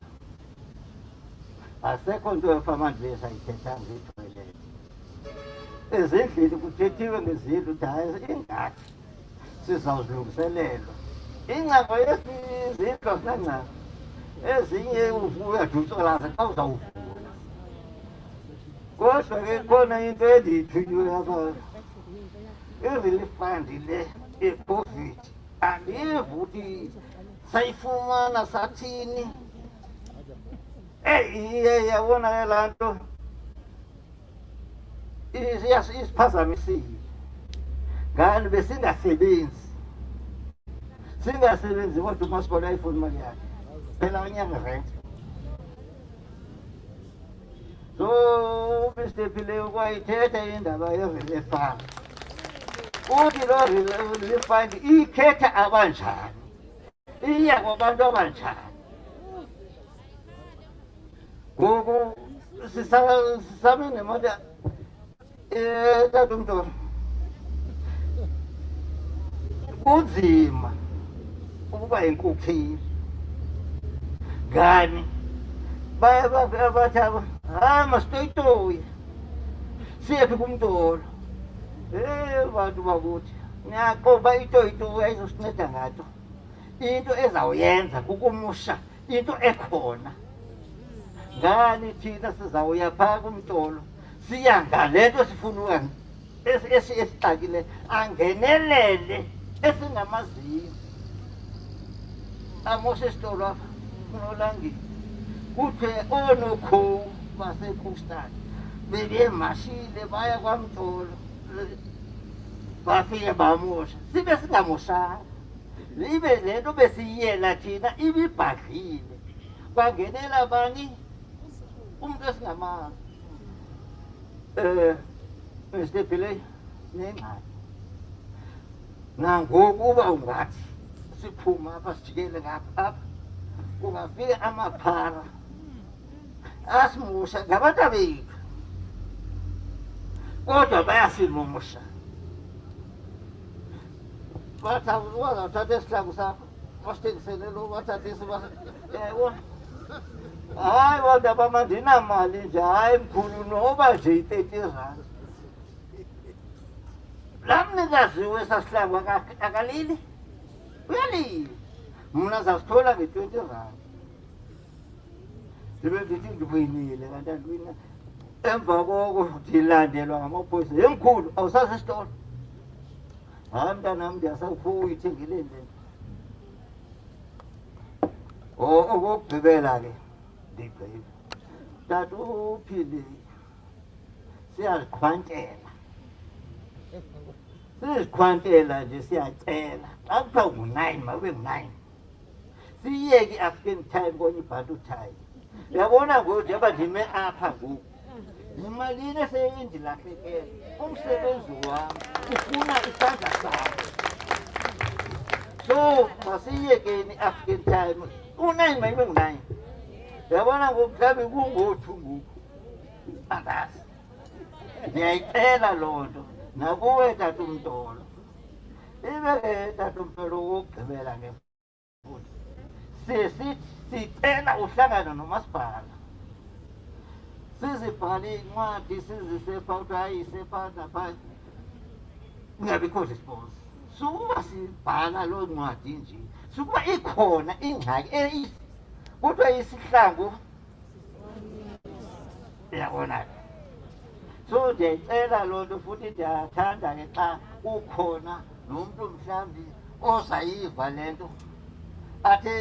S5: asekho nto efamandlesi ayithethanga itoilet ezindlini kuthethiwe ngezindlu ukuthi hayi ingakhi sizawuzilungiselelwa ingcango yezindlu asinangcango ezinye uyadutsolaza xa uzawuvula kodwa ke khona into endiyithunywe apha i-relief fund le yeCOVID andiva ukuthi sayifumana sathini iye yabona ke laa nto isiphazamisile ngani besingasebenzi kodwa umasipala ayifuni imali yakhe phela anyanga rent so Mr. Phileyo kwayithetha indaba ye-relief fund uthi loo relief fund ikhetha abanjani iya kwabantu abanjani ngoku sisame nemoto tata umntwana kunzima ukuba yinkokheli ngani bathi aba hayi masitoyitoye siyephi kumntolo bantu bakuthi niyaqoba itoyitoye ayizosinceda ngato into ezawuyenza kukumusha into ekhona ngani thina sizawuya phaa kumntolo siya ngale nto sifuna esixakile angenelele esingamaziyo amoshe esitolo apha unolangile kuthiwe oonokhowu basekhostani bebemashile baya kwamntolo bafike bamosha sibe singamoshanga ibe le nto besiyiyela thina ibibhadlile kwangenela bani umntu esingamazi Mr. Phileyo nengxaki nangoku uba ungathi siphuma apha sijikele ngapha kungafika amaphara asimusha ngabantu bethu kodwa bayasimosha wazawuthatha esihlangu sakho wasithengisele lo wathatha yayibona hayi bantu abamandinamali nje hayi mkhulu noba nje i-30 rand laa mnikazi wesasihlangu akalili uyalila mna zasithola nge-20 rand ndibe ndithi ndiwinile kanti andiwina emva koko ndilandelwa ngamapolisa yemkhulu awusasesitolo hayi mntanam ndiyasakuyithengele le okokugqibela ke ndigqiba tata uphile siyazikhwantela nje siyacela xa kuthiwa ngu-9 mabe ngu-9 siyeke i-african time konye ibhantu time uyabona ngoku njengoba ndime apha ngoku yimalini eseyindilahlekele umsebenzi wam ufuna isandla sam so masiyekeni i-african time u-9 mayibe ngu-9 uyabona ngoku mhlawumbi kungo-2 ngoku andazi ndiyayicela loo nto nakuwe tata umntolo ibe ke tata umntolo wokugqibela ngefuthi sicela uhlangana nomasipala sizibhale incwadi sizisepha ukuthi ayise phaa naphaa kungabikho response sukuba sibhala loo ncwadi nje sukuba ikhona ingxaki kuthiwa isihlangu uyabona so ndiyayicela loo nto futhi ndiyathanda ke xa ukhona nomntu mhlawumbi ozayiva le nto athe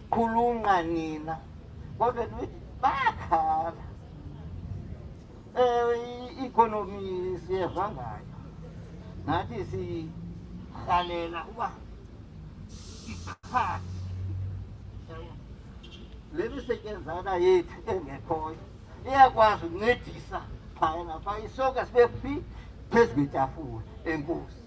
S5: nikhulunqa nina kodwa nithi bayakhala i-economy siyeva ngayo nathi Kalela uba ikhathi le misetyenzana yethu engekhoyo iyakwazi ukuncedisa phaya ngapha isoka sibe phi phezu kwetafula. Enkosi.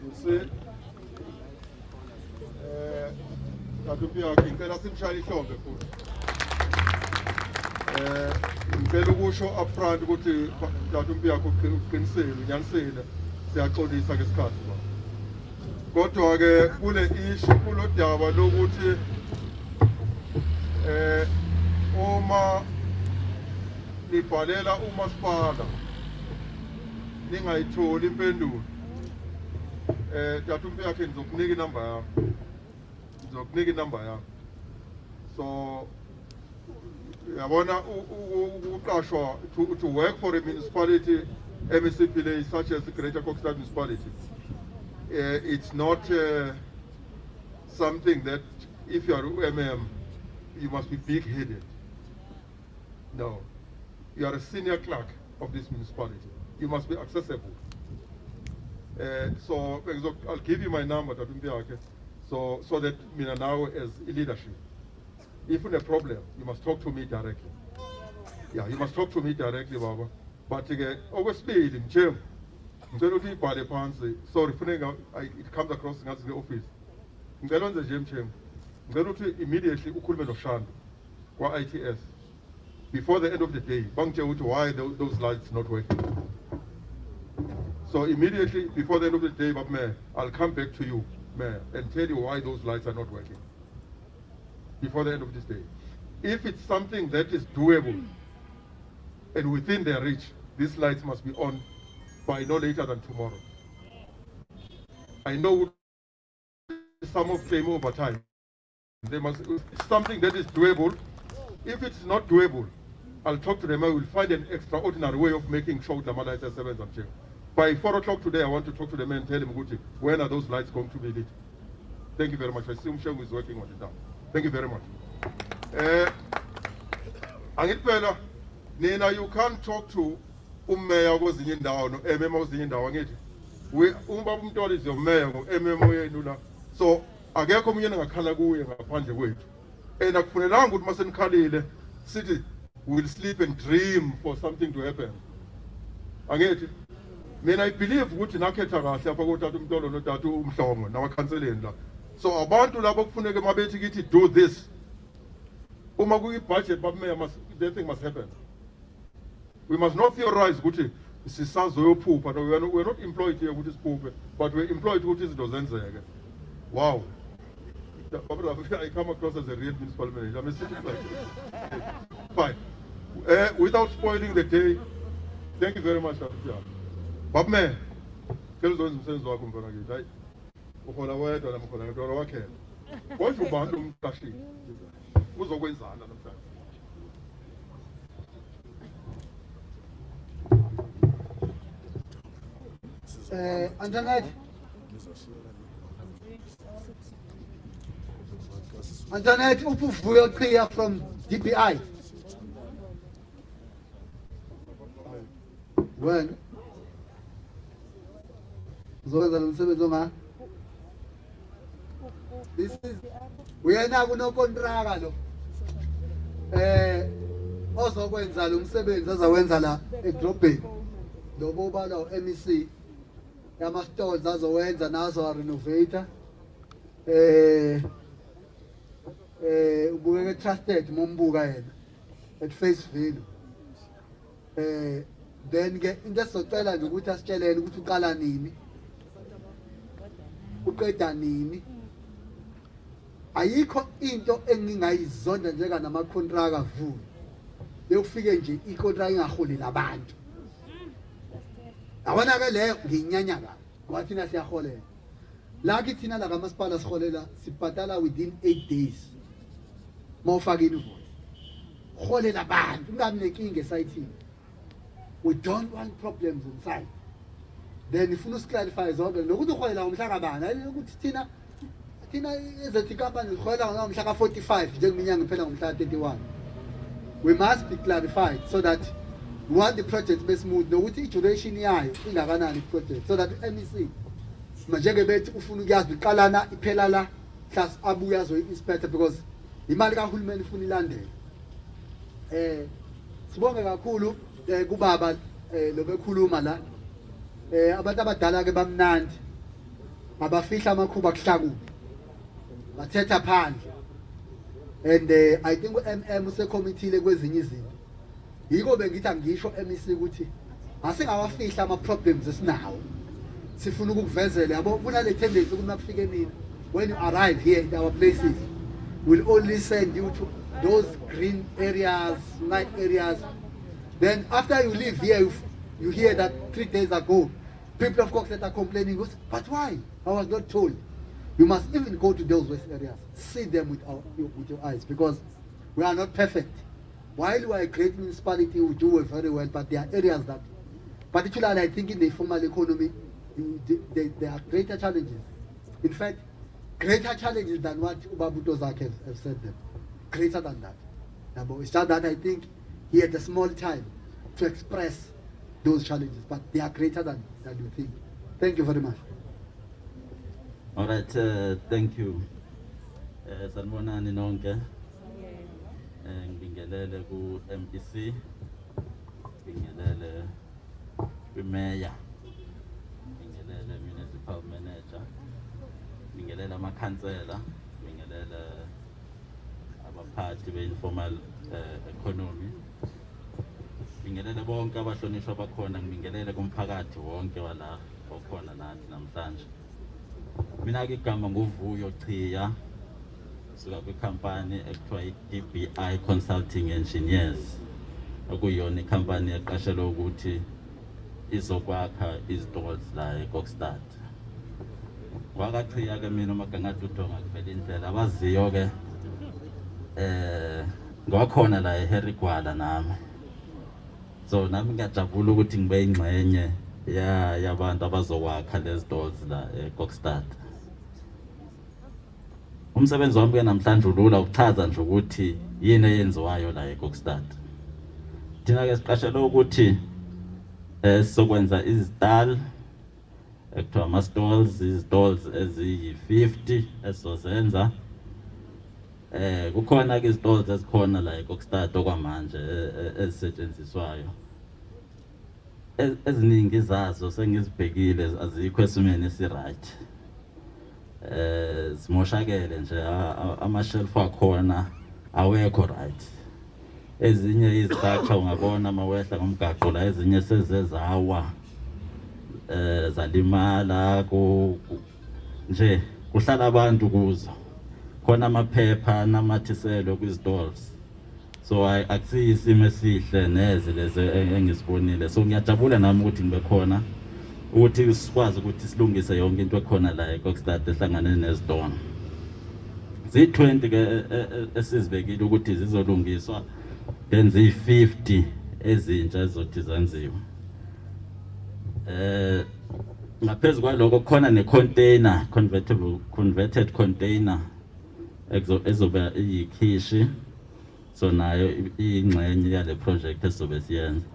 S1: You see, Tatupiyaki, ngicela simshayele ihlombe futhi. Ngicela ukusho upfront ukuthi Tatupiyaki uqinisile, unyanisile, siyaxolisa ngesikhathi ba. Kodwa ke kule issue kulo daba lokuthi uma libhalela umasipala ningayitholi impendulo Tatupiyaki ngizokunika inamba yakho. Ngizokunika inamba yakho. So yabona uqashwa to work for a municipality MECPLA such as the Greater Kokstad municipality. It's not something that if you are UMM you must be big-headed. No, you are a senior clerk of this municipality. You must be accessible. So I'll give you my number, so that now as leadership, if in a problem, you must talk to me directly. Yeah, you must talk to me directly, Baba. But obviously, in Jim, sorry, it comes across in the office. Immediately, ITS. Before the end of the day, why those lights not working. So immediately before the end of the day, but Mayor, I'll come back to you, Mayor, and tell you why those lights are not working. Before the end of this day. If it's something that is doable and within their reach, these lights must be on by no later than tomorrow. I know some of them over time. They must, it's something that is doable. If it's not doable, I'll talk to them. I will find an extraordinary way of making sure the lights are 7 and 10. By 4 o'clock today, I want to talk to them and tell them, when are those lights going to be lit? Thank you very much. I assume Sheng is working on it now. Thank you very much. Angitpela, Nina, you can't talk to Mayor kwezinye indawo no MM kwezinye indawo angithi. Umbaba uMtoli is your mayor ngo-MM yenu. So akekho umunye engakhala kuye ngaphandle kwethu. And akufunelanga ukuthi masenikhalile sithi we'll sleep and dream for something to happen. Angithi mina I believe ukuthi nakhetha kahle apha koTata uMtolo noTata uMhlongo namakhanseleni la. So abantu labo kufuneka mabethi kithi do this. Uma kuyi-budget babmeya that thing must happen. We must not theorize ukuthi sisazoyophupha. No, we're not employed here ukuthi siphuphe, but we're employed ukuthi izinto zenzeke. Wow. I come across as a real municipal manager. I'm a city clerk. Fine. Without spoiling the day, thank you very much. But man, tell those umsebenzi wakho mfana ngithi hayi ukhona wedwa namkhona ngedwa wakhela. Kodwa ubantu umqashile. Uzokwenzana namhlanje.
S2: Antoinette Upuvuyo Priya from DPI. When? This is we are now no contract lo. Ozokwenza lo msebenzi azawenza la edrobheni. Lo boba lo MEC yama stores azowenza nazo renovator. Ubukeke trusted mombuka yena at face value. Then ke into esizocela nje ukuthi asitshelele ukuthi uqala nini. Uqeda nini. Ayikho into engingayizonda njeka nama contract avule. Beyufike nje icontract ingaholeli abantu. Yabona ke leyo nginyanya ka. Kwathina siyaholela. La kithina la kamasipala siholela sibhadala within 8 days. Mawufaka invoice. Holela abantu ungabi nenkinga esayithini. We don't want problems inside. Then if you clarify zonke nokuthi uholela ngomhla kabani hayi ukuthi thina ezethi company uholela ngomhla ka 45 njengeminyaka iphela ngomhla 31. We must be clarified so that we want the project be smooth nokuthi i-duration yayo ingakanani i-project so that MEC majeke bethi ufuna ukuyazi iqalana iphela la plus abuya azoyi-inspector because imali kahulumeni ifuna ilandele. Sibonge kakhulu kubaba lobekhuluma la. Abantu abadala ke bamnandi abafihla amakhuba kuhlakubi bathetha phandle and I think uMM usekomithile kwezinye izinto yiko bengithi angisho MEC ukuthi asingawafihla ama problems esinawo sifuna ukukuvezela yabo kunale tendency ukuthi makufike nini when you arrive here in our places we'll only send you to those green areas, night areas. Then after you leave here you hear that 3 days ago people of course that are complaining, but why? I was not told. You must even go to those west areas, see them with your eyes, because we are not perfect. While we are a great municipality, we do very well, but there are areas that, particularly I think in the informal economy, there are greater challenges. In fact, greater challenges than what Ubabuto Zak have said them. Greater than that. But it's just that I think he had a small time to express those challenges, but they are greater than you think. Thank you very much.
S6: All right, thank you. Sanibonani nonke. Ngibingelele ku MEC. Ngibingelele ku Mayor. Ngibingelele Municipal Manager. Ngibingelele amakhansela. Ngibingelele abaphathi be-informal economy. Ngibingelele bonke abahlonishwa bakhona, ngibingelele kumphakathi wonke wala okhona nathi namhlanje. Mina ke igama nguVuyo Chiya suka kwikhampani ekuthiwa i-DBI Consulting Engineers okuyona ikhampani eqashelwe ukuthi izokwakha izitolls la eKokstad. Wakachiya ke mina uMagangadu Udonga kuvela indlela abaziyo ke ngakhona la eHarry Gwala nami. So nami ngiyajabula ukuthi ngibe ingxenye yabantu abazokwakha lezi dolls la eKokstad. Umsebenzi wami ke namhlanje ulula ukuchaza nje ukuthi yini eyenziwayo la eKokstad. Thina ke siqashelwe ukuthi sizokwenza izitali ekuthiwa ama-stalls, izitolls eziyi-50 esizozenza. Kukhona ke izitolls ezikhona la eKokstad okwamanje ezisetshenziswayo. Eziningi zazo sengizibhekile azikho esimeni esi-right. Simoshakele nje ama-shelf akhona awekho right. Ezinye izistructure ungabona mawehla ngomgaqo la ezinye sezezawa zalimala nje kuhlala abantu kuzo. Khona amaphepha namathiselwe kwizitolls. So akusiyisimo esihle neze lezi engizibonile. So ngiyajabula nami ukuthi ngibe khona ukuthi sikwazi ukuthi silungise yonke into ekhona la eKokstad ehlangane nezitolo. Zi-20 ke esizibekile ukuthi zizolungiswa then zi-50 ezintsha ezizothi zenziwe. Ngaphezulu kwaloko khona ne-container, converted container ezobe iyikhishi. So nayo ingxenye yale project esizobe siyenza.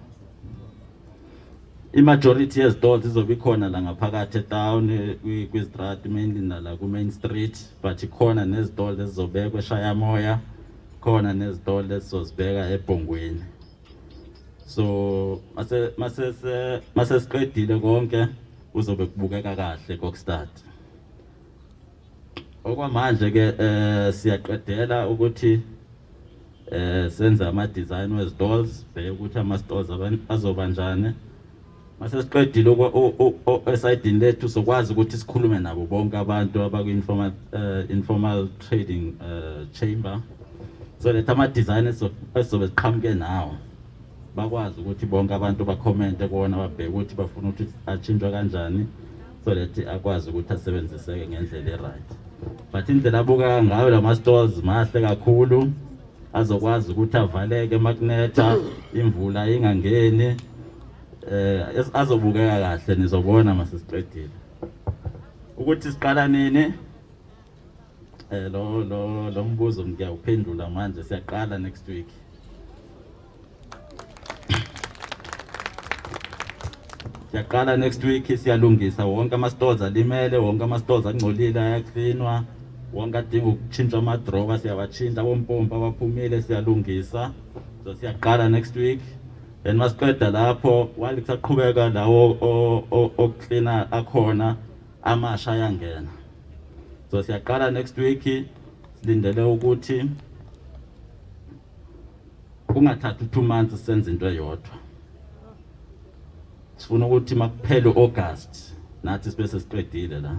S6: I-majority yezitolls izobe ikhona la ngaphakathi etown kwizitrati mainly nala ku-main street, but ikhona nezitolls ezizobekwa eShayamoya, khona nezitolls esizozibeka eBhongweni. So mase siqedile konke uzobe kubukeka kahle eKokstad. Okwamanje ke siyaqedela ukuthi senza ama-design wezitolls, bheke ukuthi ama-stalls azobanjani. Mase siqedile esayidini lethu sokwazi ukuthi sikhulume nabo bonke abantu abakwi-informal trading chamber. So that ama-design esobe siqhamuke nawo bakwazi ukuthi bonke abantu bakhomente kuwona babheke ukuthi bafuna ukuthi atshintshwe kanjani, so that akwazi ukuthi asebenziseke ngendlela e-right. But indlela abuka ngayo lama-stalls mahle kakhulu, azokwazi ukuthi avaleke makunetha imvula ingangeni. Azobukeka kahle, nizobona masesiqedile. Ukuthi siqala nini? Lo mbuzo ngiyawuphendula manje, siyaqala next week. Siyaqala next week siyalungisa wonke ama-stores alimele, wonke ama-stores angcolile ayaklinwa, wonke adinga ukutshintshwa ama-drawer siyawatshintsha, abompompi abaphumile siyalungisa. So siyaqala next week. And masiqeda lapho while kusaqhubeka lawo okuklina akhona amasha ayangena. So siyaqala next week, silindele ukuthi kungathatha 2 months senze into eyodwa. Sifuna ukuthi makuphele August nathi sibe sesiqedile la.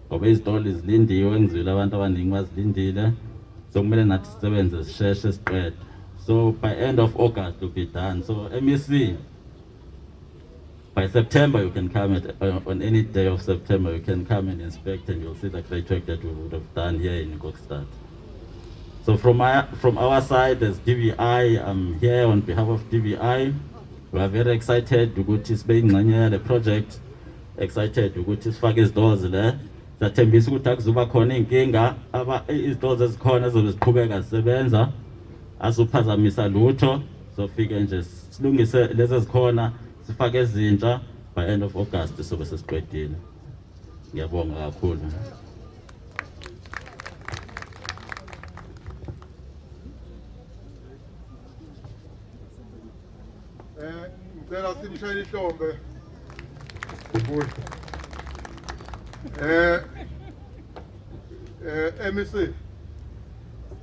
S6: Ngoba izitolo zilindiwe, ngizwile abantu abaningi bazilindile. So kumele nathi sisebenze sisheshe siqede. So by end of August will be done. So MEC, by September you can come on any day of September you can come and inspect, and you'll see the great work that we would have done here in Kokstad. So from our side as DVI, I'm here on behalf of DVI. We are very excited ukuthi sibe ingxenye le project, excited ukuthi sifake izitolo le. Siyathembisa ukuthi akuzoba khona inkinga, izitolo ezikhona ezoziqhubeka zisebenza, azuphazamisa lutho. So fike nje silungise lezi ezikhona, sifake ezintsha, by end of August sobe sesiqedile. Ngiyabonga kakhulu.
S1: Ngicela simshayele ihlombe. MEC,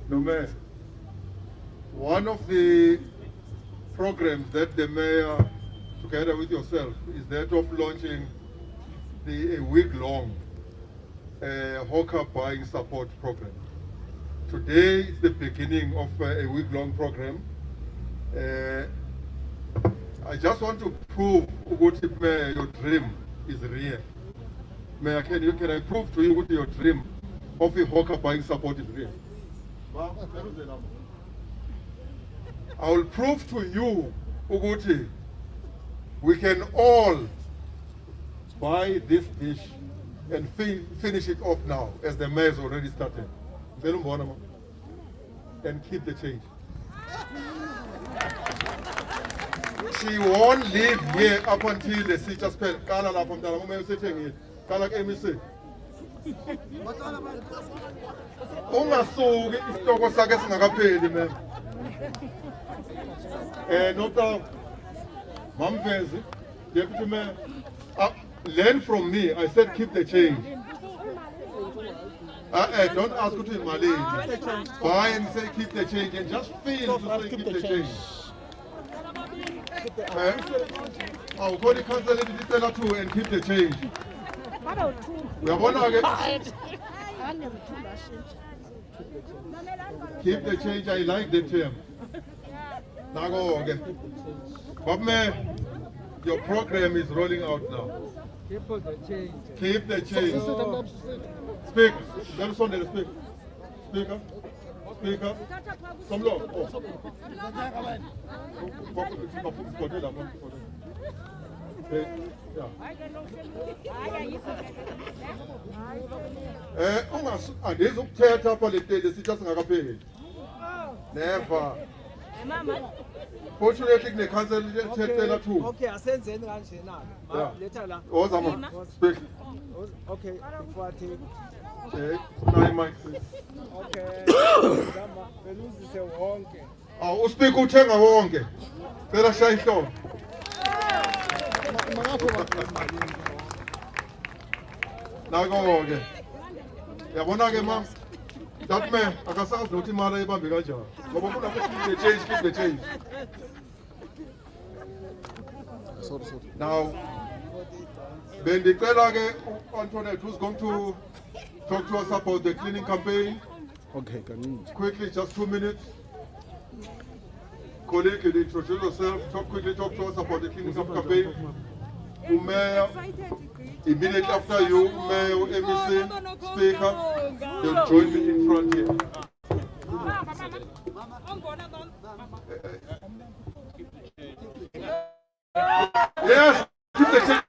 S1: no mayor. One of the programs that the mayor, together with yourself, is that of launching a week-long hawker buying support program. Today is the beginning of a week-long program. I just want to prove that your dream is real. Mayor, can I prove to you what your dream of a hawker buying support is real? I will prove to you, Uguti, we can all buy this dish and finish it off now, as the mayor's already started. And keep the change. She won't leave here up until the teacher spell. Kala la from the moment sitting here. Kala MEC. Ungasuki isitoko sakhe singakapheli man. No problem. Mamvezi, Deputy Mayor, learn from me. I said keep the change. Don't ask to my lady. Buy and say keep the change and just feel to say keep the change. I'll call the council too and keep the change. We are going to keep the change. I like the term. Now go again. But man, your program is rolling out now. Keep the change. Keep the change. Speak. That's on the speak. Speak up. Speak up. Some law. Never. Fortunately, the council too.
S7: Okay, I send in later.
S1: Ozama, speak.
S7: Okay,
S1: Okay, 9 mics, please.
S7: okay. Beluzise wonke.
S1: Uspeak uthenga wonke. Cela shaya ihlombe. Nako-ke. Yabona-ke ma, that man akasazi nokuthi imali ayibambe kanjani. Ngoba ufuna ukuthi keep the change. Sorry. Now, bendicela-ke Antoinette, who's going to talk to us about the cleaning campaign.
S8: Okay,
S1: Quickly, just 2 minutes. Colleague, introduce yourself. Talk to us about the cleaning campaign. Mayor, immediately after you, Mayor, MEC, Speaker, they'll join me in front here. Yes, keep the change.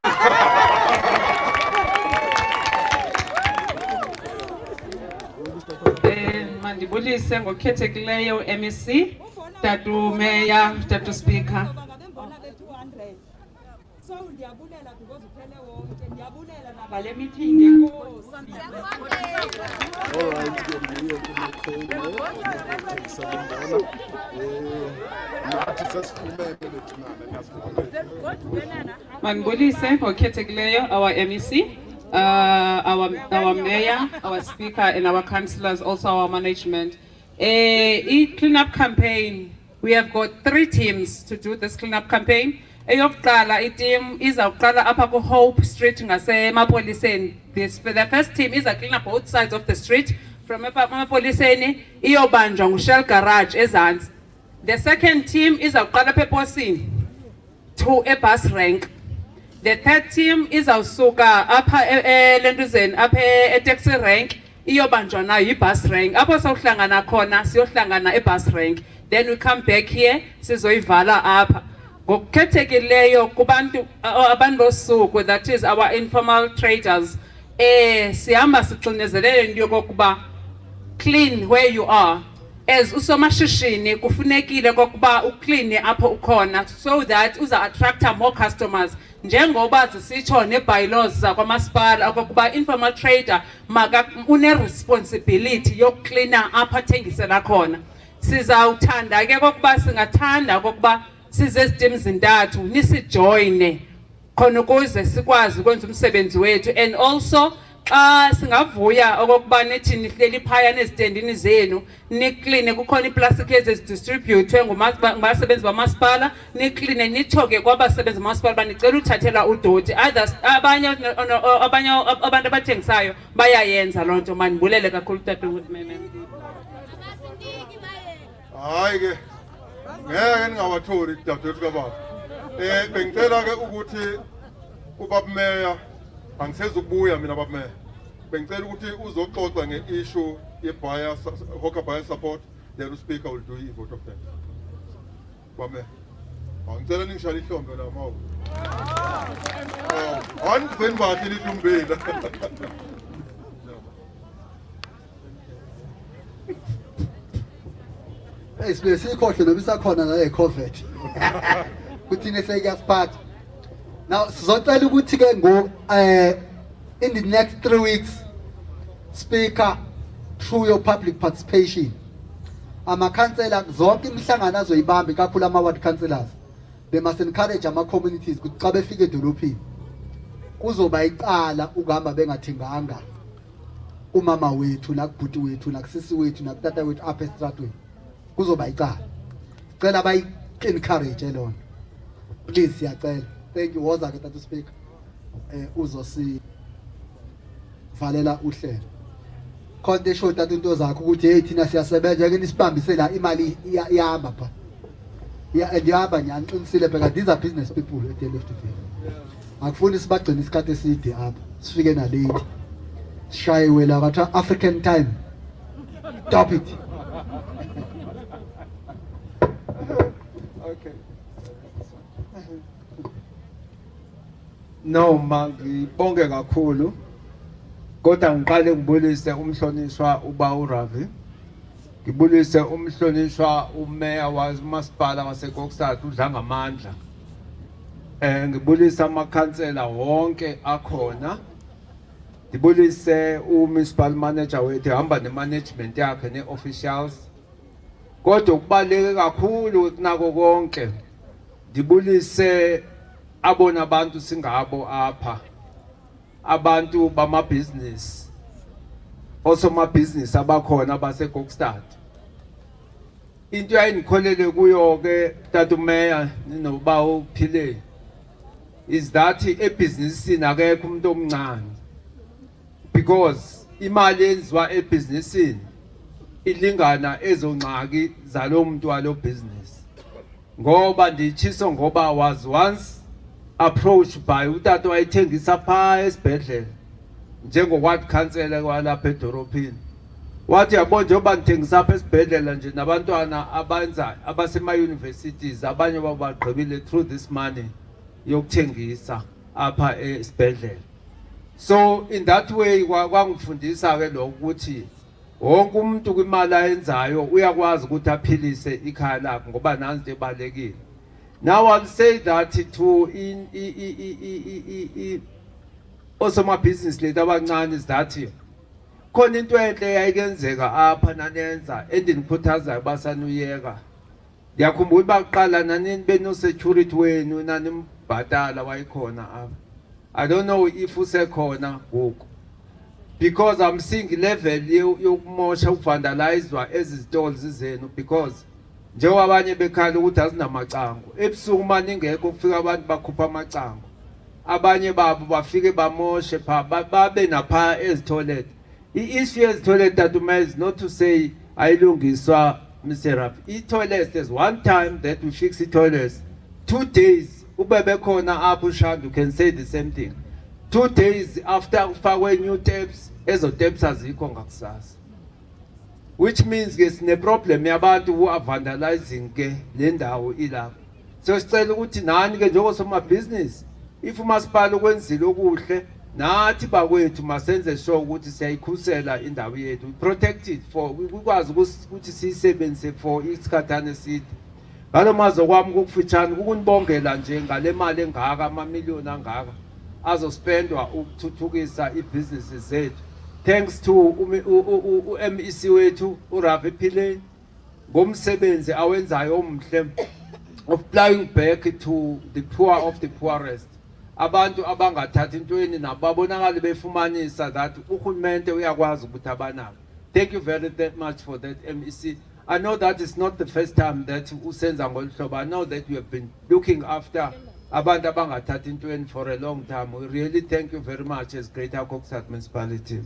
S9: Mandibulise ngokhethekileyo MEC, Tatu Mayor, Tatu Speaker. So ndiyabulela because uphele wonke. Ndiyabulela nabale meeting enkosi.
S8: All right,
S9: Mandibulise ngokhethekileyo our MEC, our mayor, our speaker and our councillors, also our management. Clean-up campaign, we have got 3 teams to do this clean-up campaign. Eyokuqala team izawuqala apha ku Hope Street ngasemapoliseni. The first team is a clean up both sides of the street from emapoliseni iyobanjwa nguShell Garage ezantsi. The second team izawuqala apha eposini to a bus rank. The third team izawusuka apha elentuzeni apha taxi rank iyobanjwa nayo ibus rank. Apho sawuhlangana khona siyohlangana ebus rank. Then we come back here sizoyivala apha. Ngokukhethekileyo kubantu abantu bosuku, that is our informal traders, sihamba sixinezelele into yokokuba clean where you are. As usomashishini kufunekile kokuba uclean apho ukhona so that uza attract more customers. Njengoba zisitsho ne-bylaws zakwamasipala okokuba informal trader une responsibility yokucleana apha athengisela khona. Sizawuthanda ke kokuba singathanda kokuba sizeziteam zintathu nisijoyine khona ukuze sikwazi ukwenza umsebenzi wethu. And also xa singavuya okokuba nithi nihleli phaya nezitendini zenu nikline, kukhona iiplastic ezidistributwe ngabasebenzi bamasipala, nikline nithoke kwabasebenzi bamasipala banicela uthathela udoti. Abanye abantu abathengisayo bayayenza loo nto. Mandibulele kakhulu tatomncinci meme.
S1: Hayi ke ngeke ningawatholi dadewethu kababa. Bengicela ke ukuthi ubaba meya angisezukubuya mina baba meya. Bengicela ukuthi uzoxoxa nge-issue ye-buyer hawker buyer support, then uspeaker will do i-vote of thanks. Baba meya, angicela ningishaya ihlombe la mawo. Andiveni bathi litumbela.
S2: Sibe sikhohle noba isakhona la eCovid. Kuthini sekuyasiphatha. Now sizocela ukuthi ke ngo in the next 3 weeks, speaker, through your public participation, amakhansela zonke imihlangano azoyibamba kakhulu ama-ward councillors, they must encourage ama-communities ukuthi xa befika edolophini kuzoba icala ukuhamba bengathenganga umama wethu nakubhuti wethu nakusisi wethu nakutata wethu apha esitratweni. Kuzoba icala. Cela bayi-encourage lona. Please siyacela. Thank you. Woza ke tata speaker. Uzosivalela uhlelo. Khonto esho tata into zakho ukuthi hey thina siyasebenza ke nisibambise la imali iyahamba pha. Iyahamba ngiyaqinisile phela these are business people at the end of the day. Akufuni sibagcina isikhathi eside apha. Sifike na late. Sishayiwe la batha African time. Stop it.
S7: Okay. No, ngibonge kakhulu. Kodwa ngiqale ngibulise umhlonishwa uba uRavi. Ngibulise umhlonishwa umeya wamasipala waseKokstad uDlangamandla. Ngibulise amakhansela wonke akhona. Ngibulise umunicipal manager wethu hamba nemanagement yakhe neofficials. Kodwa kubaleke kakhulu kunako konke. Ngibulise abona abantu singabo apha. Abantu bamabhizinisi. Osomabhizinisi abakhona abaseKokstad. Into ayindikholele kuyo ke tata umeya ninoba uphile is that ebhizinisini akekho umuntu omncane. Because imali enziwa ebhizinisini ilingana ezongxaki zalomuntu walo business. Ngoba ndichiso ngoba was once approached by utata wayethengisa pha esibhedlela njengoward councillor kwalapha edorophini. Wathi yabo njengoba ngithengisa apha esibhedlela nje nabantwana abenza abasema universities abanye babagqibile through this money yokuthengisa apha esibhedlela. So in that way kwangifundisa ke lo ukuthi wonke umuntu kwimali ayenzayo uyakwazi ukuthi aphilise ikhaya lakhe ngoba nanzi ebalekile. Now I'll say that to also my business leader abancane is that here. Khona into enhle yayikenzeka apha nanenza endinikhuthazayo basanuyeka. Ngiyakhumbula baqala nanini beno security wenu nanimbhatala wayikhona apha. I don't know if usekhona ngoku. Because I'm seeing level yokumosha ukuvandalizwa ezizitolo zenu because njengoba abanye bekhala ukuthi azinamacango ebusuku maningekho kufika abantu bakhupha amacango abanye babo bafike bamoshe babe napha ezitoilet i-issue ezitoilet that is not to say ayilungiswa Mr. Rap i-toilet there's one time that we fix i-toilets 2 days ube bekhona apho uShandu can say the same thing 2 days after kufakwe new taps ezo taps azikho ngakusasa. Which means ke sine problem yabantu who are vandalizing ke le ndawo ilapha. So sicela ukuthi nani ke njengo soma business if umasipala ukwenzile okuhle nathi bakwethu masenze sure ukuthi siyayikhusela indawo yethu protect it for ukwazi ukuthi siyisebenzise for isikhathana eside. Ngalo mazo kwami ukufitshana ukunibongela nje ngale mali engaka ama million angaka azospendwa ukuthuthukisa ibusinesses zethu. Thanks to MEC wethu uRavi Phileni ngomsebenzi awenzayo omhle of plowing back to the poor of the poorest. Abantu abangathathi intweni nababonakala befumanisa that uhulumende uyakwazi ukuthi abanako. Thank you very much for that MEC. I know that is not the first time that usenza ngolhlobo. I know that you have been looking after abantu abangathathi intweni for a long time. We really thank you very much as Greater Kokstad Municipality.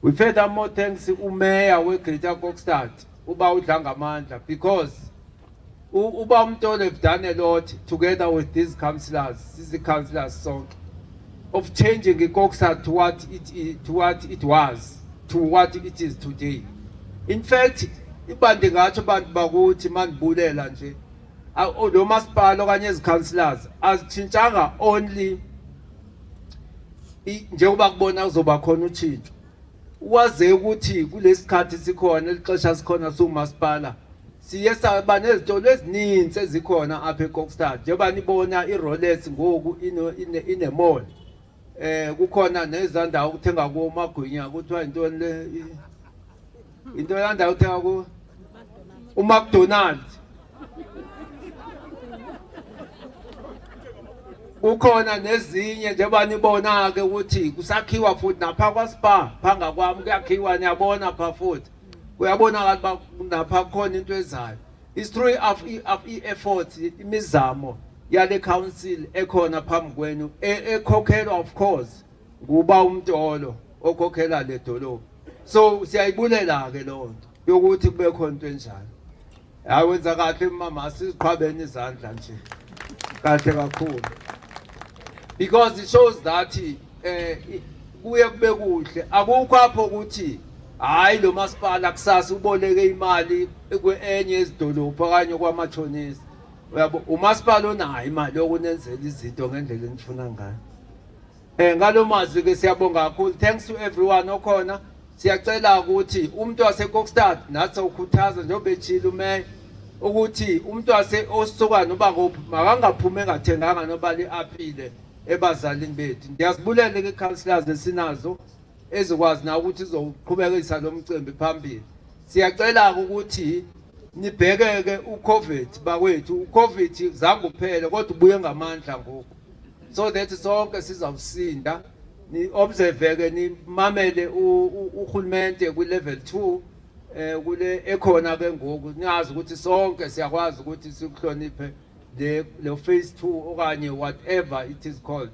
S7: We furthermore thanks uMayor we Greater Kokstad uba udlangamandla because uba umntolo have done a lot together with these councillors, the councillors sonke of changing Kokstad to what it was to what it is today. In fact, ibande ngathi abantu bakuthi manibulela nje lo masipala okanye ezicouncillors azitshintshanga only njengoba kubona kuzoba khona utshintsho. Waze ukuthi kulesikhathi sikhona lixesha sikhona somasipala siye saba nezitolo ezininzi ezikhona apha eKokstad njengoba nibona iRolex ngoku ine mall kukhona nezandawo ukuthenga kuwo magwinya kuthiwa intoni le into yandawo ukuthenga kuwo uMcDonald's ukhona nezinye njengoba nibona ke ukuthi kusakhiwa futhi napha kwaSpa phanga kwami kuyakhiwa niyabona pha futhi kuyabonakala napha khona into ezayo. It's through efforts imizamo yale council ekhona phambi kwenu ekhokhelwa of course kuba umntolo okhokhela le dolobha. So siyayibulela ke lonto yokuthi kube khona into enjalo. Awenza kahle mama siziqhabeni izandla nje. Kahle kakhulu. Because it shows that kuye kube kuhle akukho apho ukuthi hayi lo masipala kusasa uboleke imali kwenye ezidolopha okanye kwamachonisi. Uyabo umasipala onayo imali yokunenzela izinto ngendlela enifuna ngayo. Ngalo mazwi ke siyabonga kakhulu. Thanks to everyone okhona. Siyacela ukuthi umuntu waseKokstad nathi ukhuthaza njengoba echila uMayor ukuthi umuntu osuka noba ngophi makangaphumi engathenganga noba liaphile ebazalini bethu. Ngiyazibulele ke councillors esinazo ezikwazi na ukuthi izoqhubekisa lo mcimbi phambili. Siyacela ukuthi nibhekeke uCovid bakwethu. uCovid zange uphele kodwa ubuye ngamandla ngoku. So that sonke sizawusinda ni observe ke ni mamele uhulumende ku level 2 kule ekhona ke ngoku niyazi ukuthi sonke siyakwazi ukuthi sikuhloniphe le phase 2 okanye whatever it is called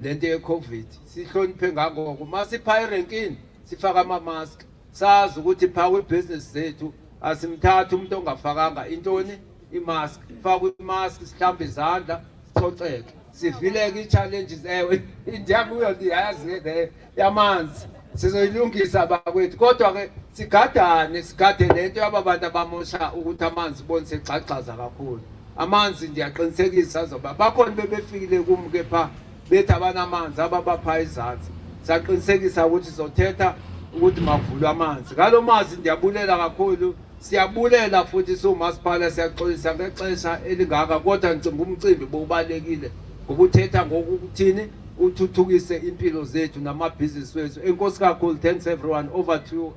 S7: lento yeCovid sihloniphe ngangoko masipha irenkini sifaka ama mask sazi ukuthi pha kwibusiness zethu asimthatha umuntu ongafakanga intoni imask faka imask sihlambe izandla sicoceke sivileke ichallenges ewe ndiyakuyo ndiyazi le yamanzi sizoyilungisa bakwethu kodwa ke sigade lento yabantu abamosha ukuthi amanzi bonse xaxaza kakhulu. Amanzi ndiyaqinisekisa zoba bakhona bebefikile kumke pha bethi abanamanzi ababapha izansi. Siyaqinisekisa ukuthi sizothetha ukuthi mavulwe amanzi. Ngalo mazi ndiyabulela kakhulu Siyabulela futhi somasipala siyaxolisa ngexesha elingaka kodwa ngicimba umcimbi bobalekile ngokuthetha ngokuthini uthuthukise impilo zethu namabhizinisi wethu. Enkosi kakhulu. Thanks everyone. Over to you.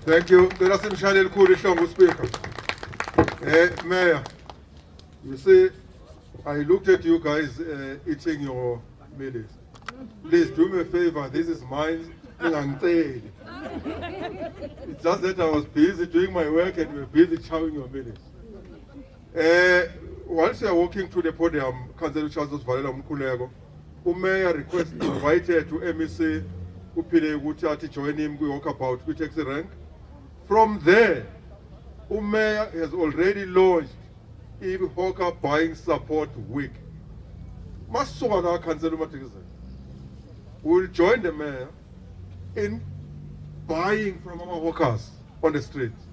S1: Thank you. Speaker. Mayor, you see, I looked at you guys eating your meals. Please do me a favor. This is mine. It's just that I was busy doing my work and we were busy chowing your meals. Once you are walking to the podium, Councillor Charles Valela Mkulego, Mayor invited to MEC Upile Guchati join him, we walk about, we take the rank. From there, Mayor has already launched a hawker buying support week. Maswala Councillor Matikiza will join the mayor in buying from our hawkers on the streets.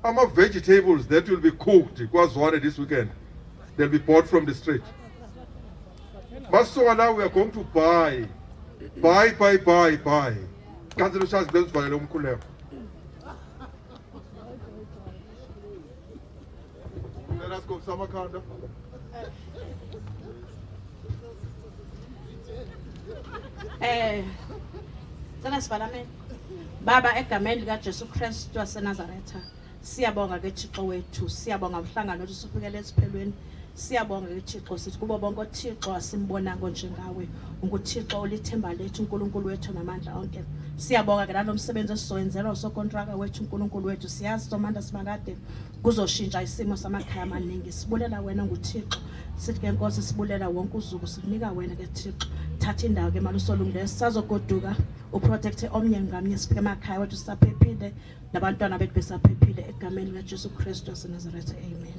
S1: Our vegetables that will be cooked, because one this weekend, they'll be bought from the street. Maswala, we are going to buy. Councillor Charles Bells Valela Mkulego. Let us go, Samakanda.
S3: Baba egameni likaJesu Kristu waseNazaretha, siyabonga ke Thixo wethu, siyabonga umhlangano othi sifikele esiphelweni. Siyabonga ke Thixo sithi kubo bonke oThixo asimbonanga njengawe, unguThixo olithemba lethu, uNkulunkulu wethu namandla onke. Siyabonga ke nalomsebenzi esizowenzelwa usokontraka wethu, uNkulunkulu wethu. Siyazi somanda sibakade kuzoshintsha isimo samakhaya amaningi. Sibulela wena nguThixo. Sithi ke Nkosi sibulela wonke uzuku sikunika wena ke Thixo. Thatha indawo ke malusolungileyo sisazogoduka uprotecte omnye ngamnye sifike emakhaya wethu sisaphephile nabantwana bethu besaphephile egameni likaJesu Kristu waseNazaretha. Amen.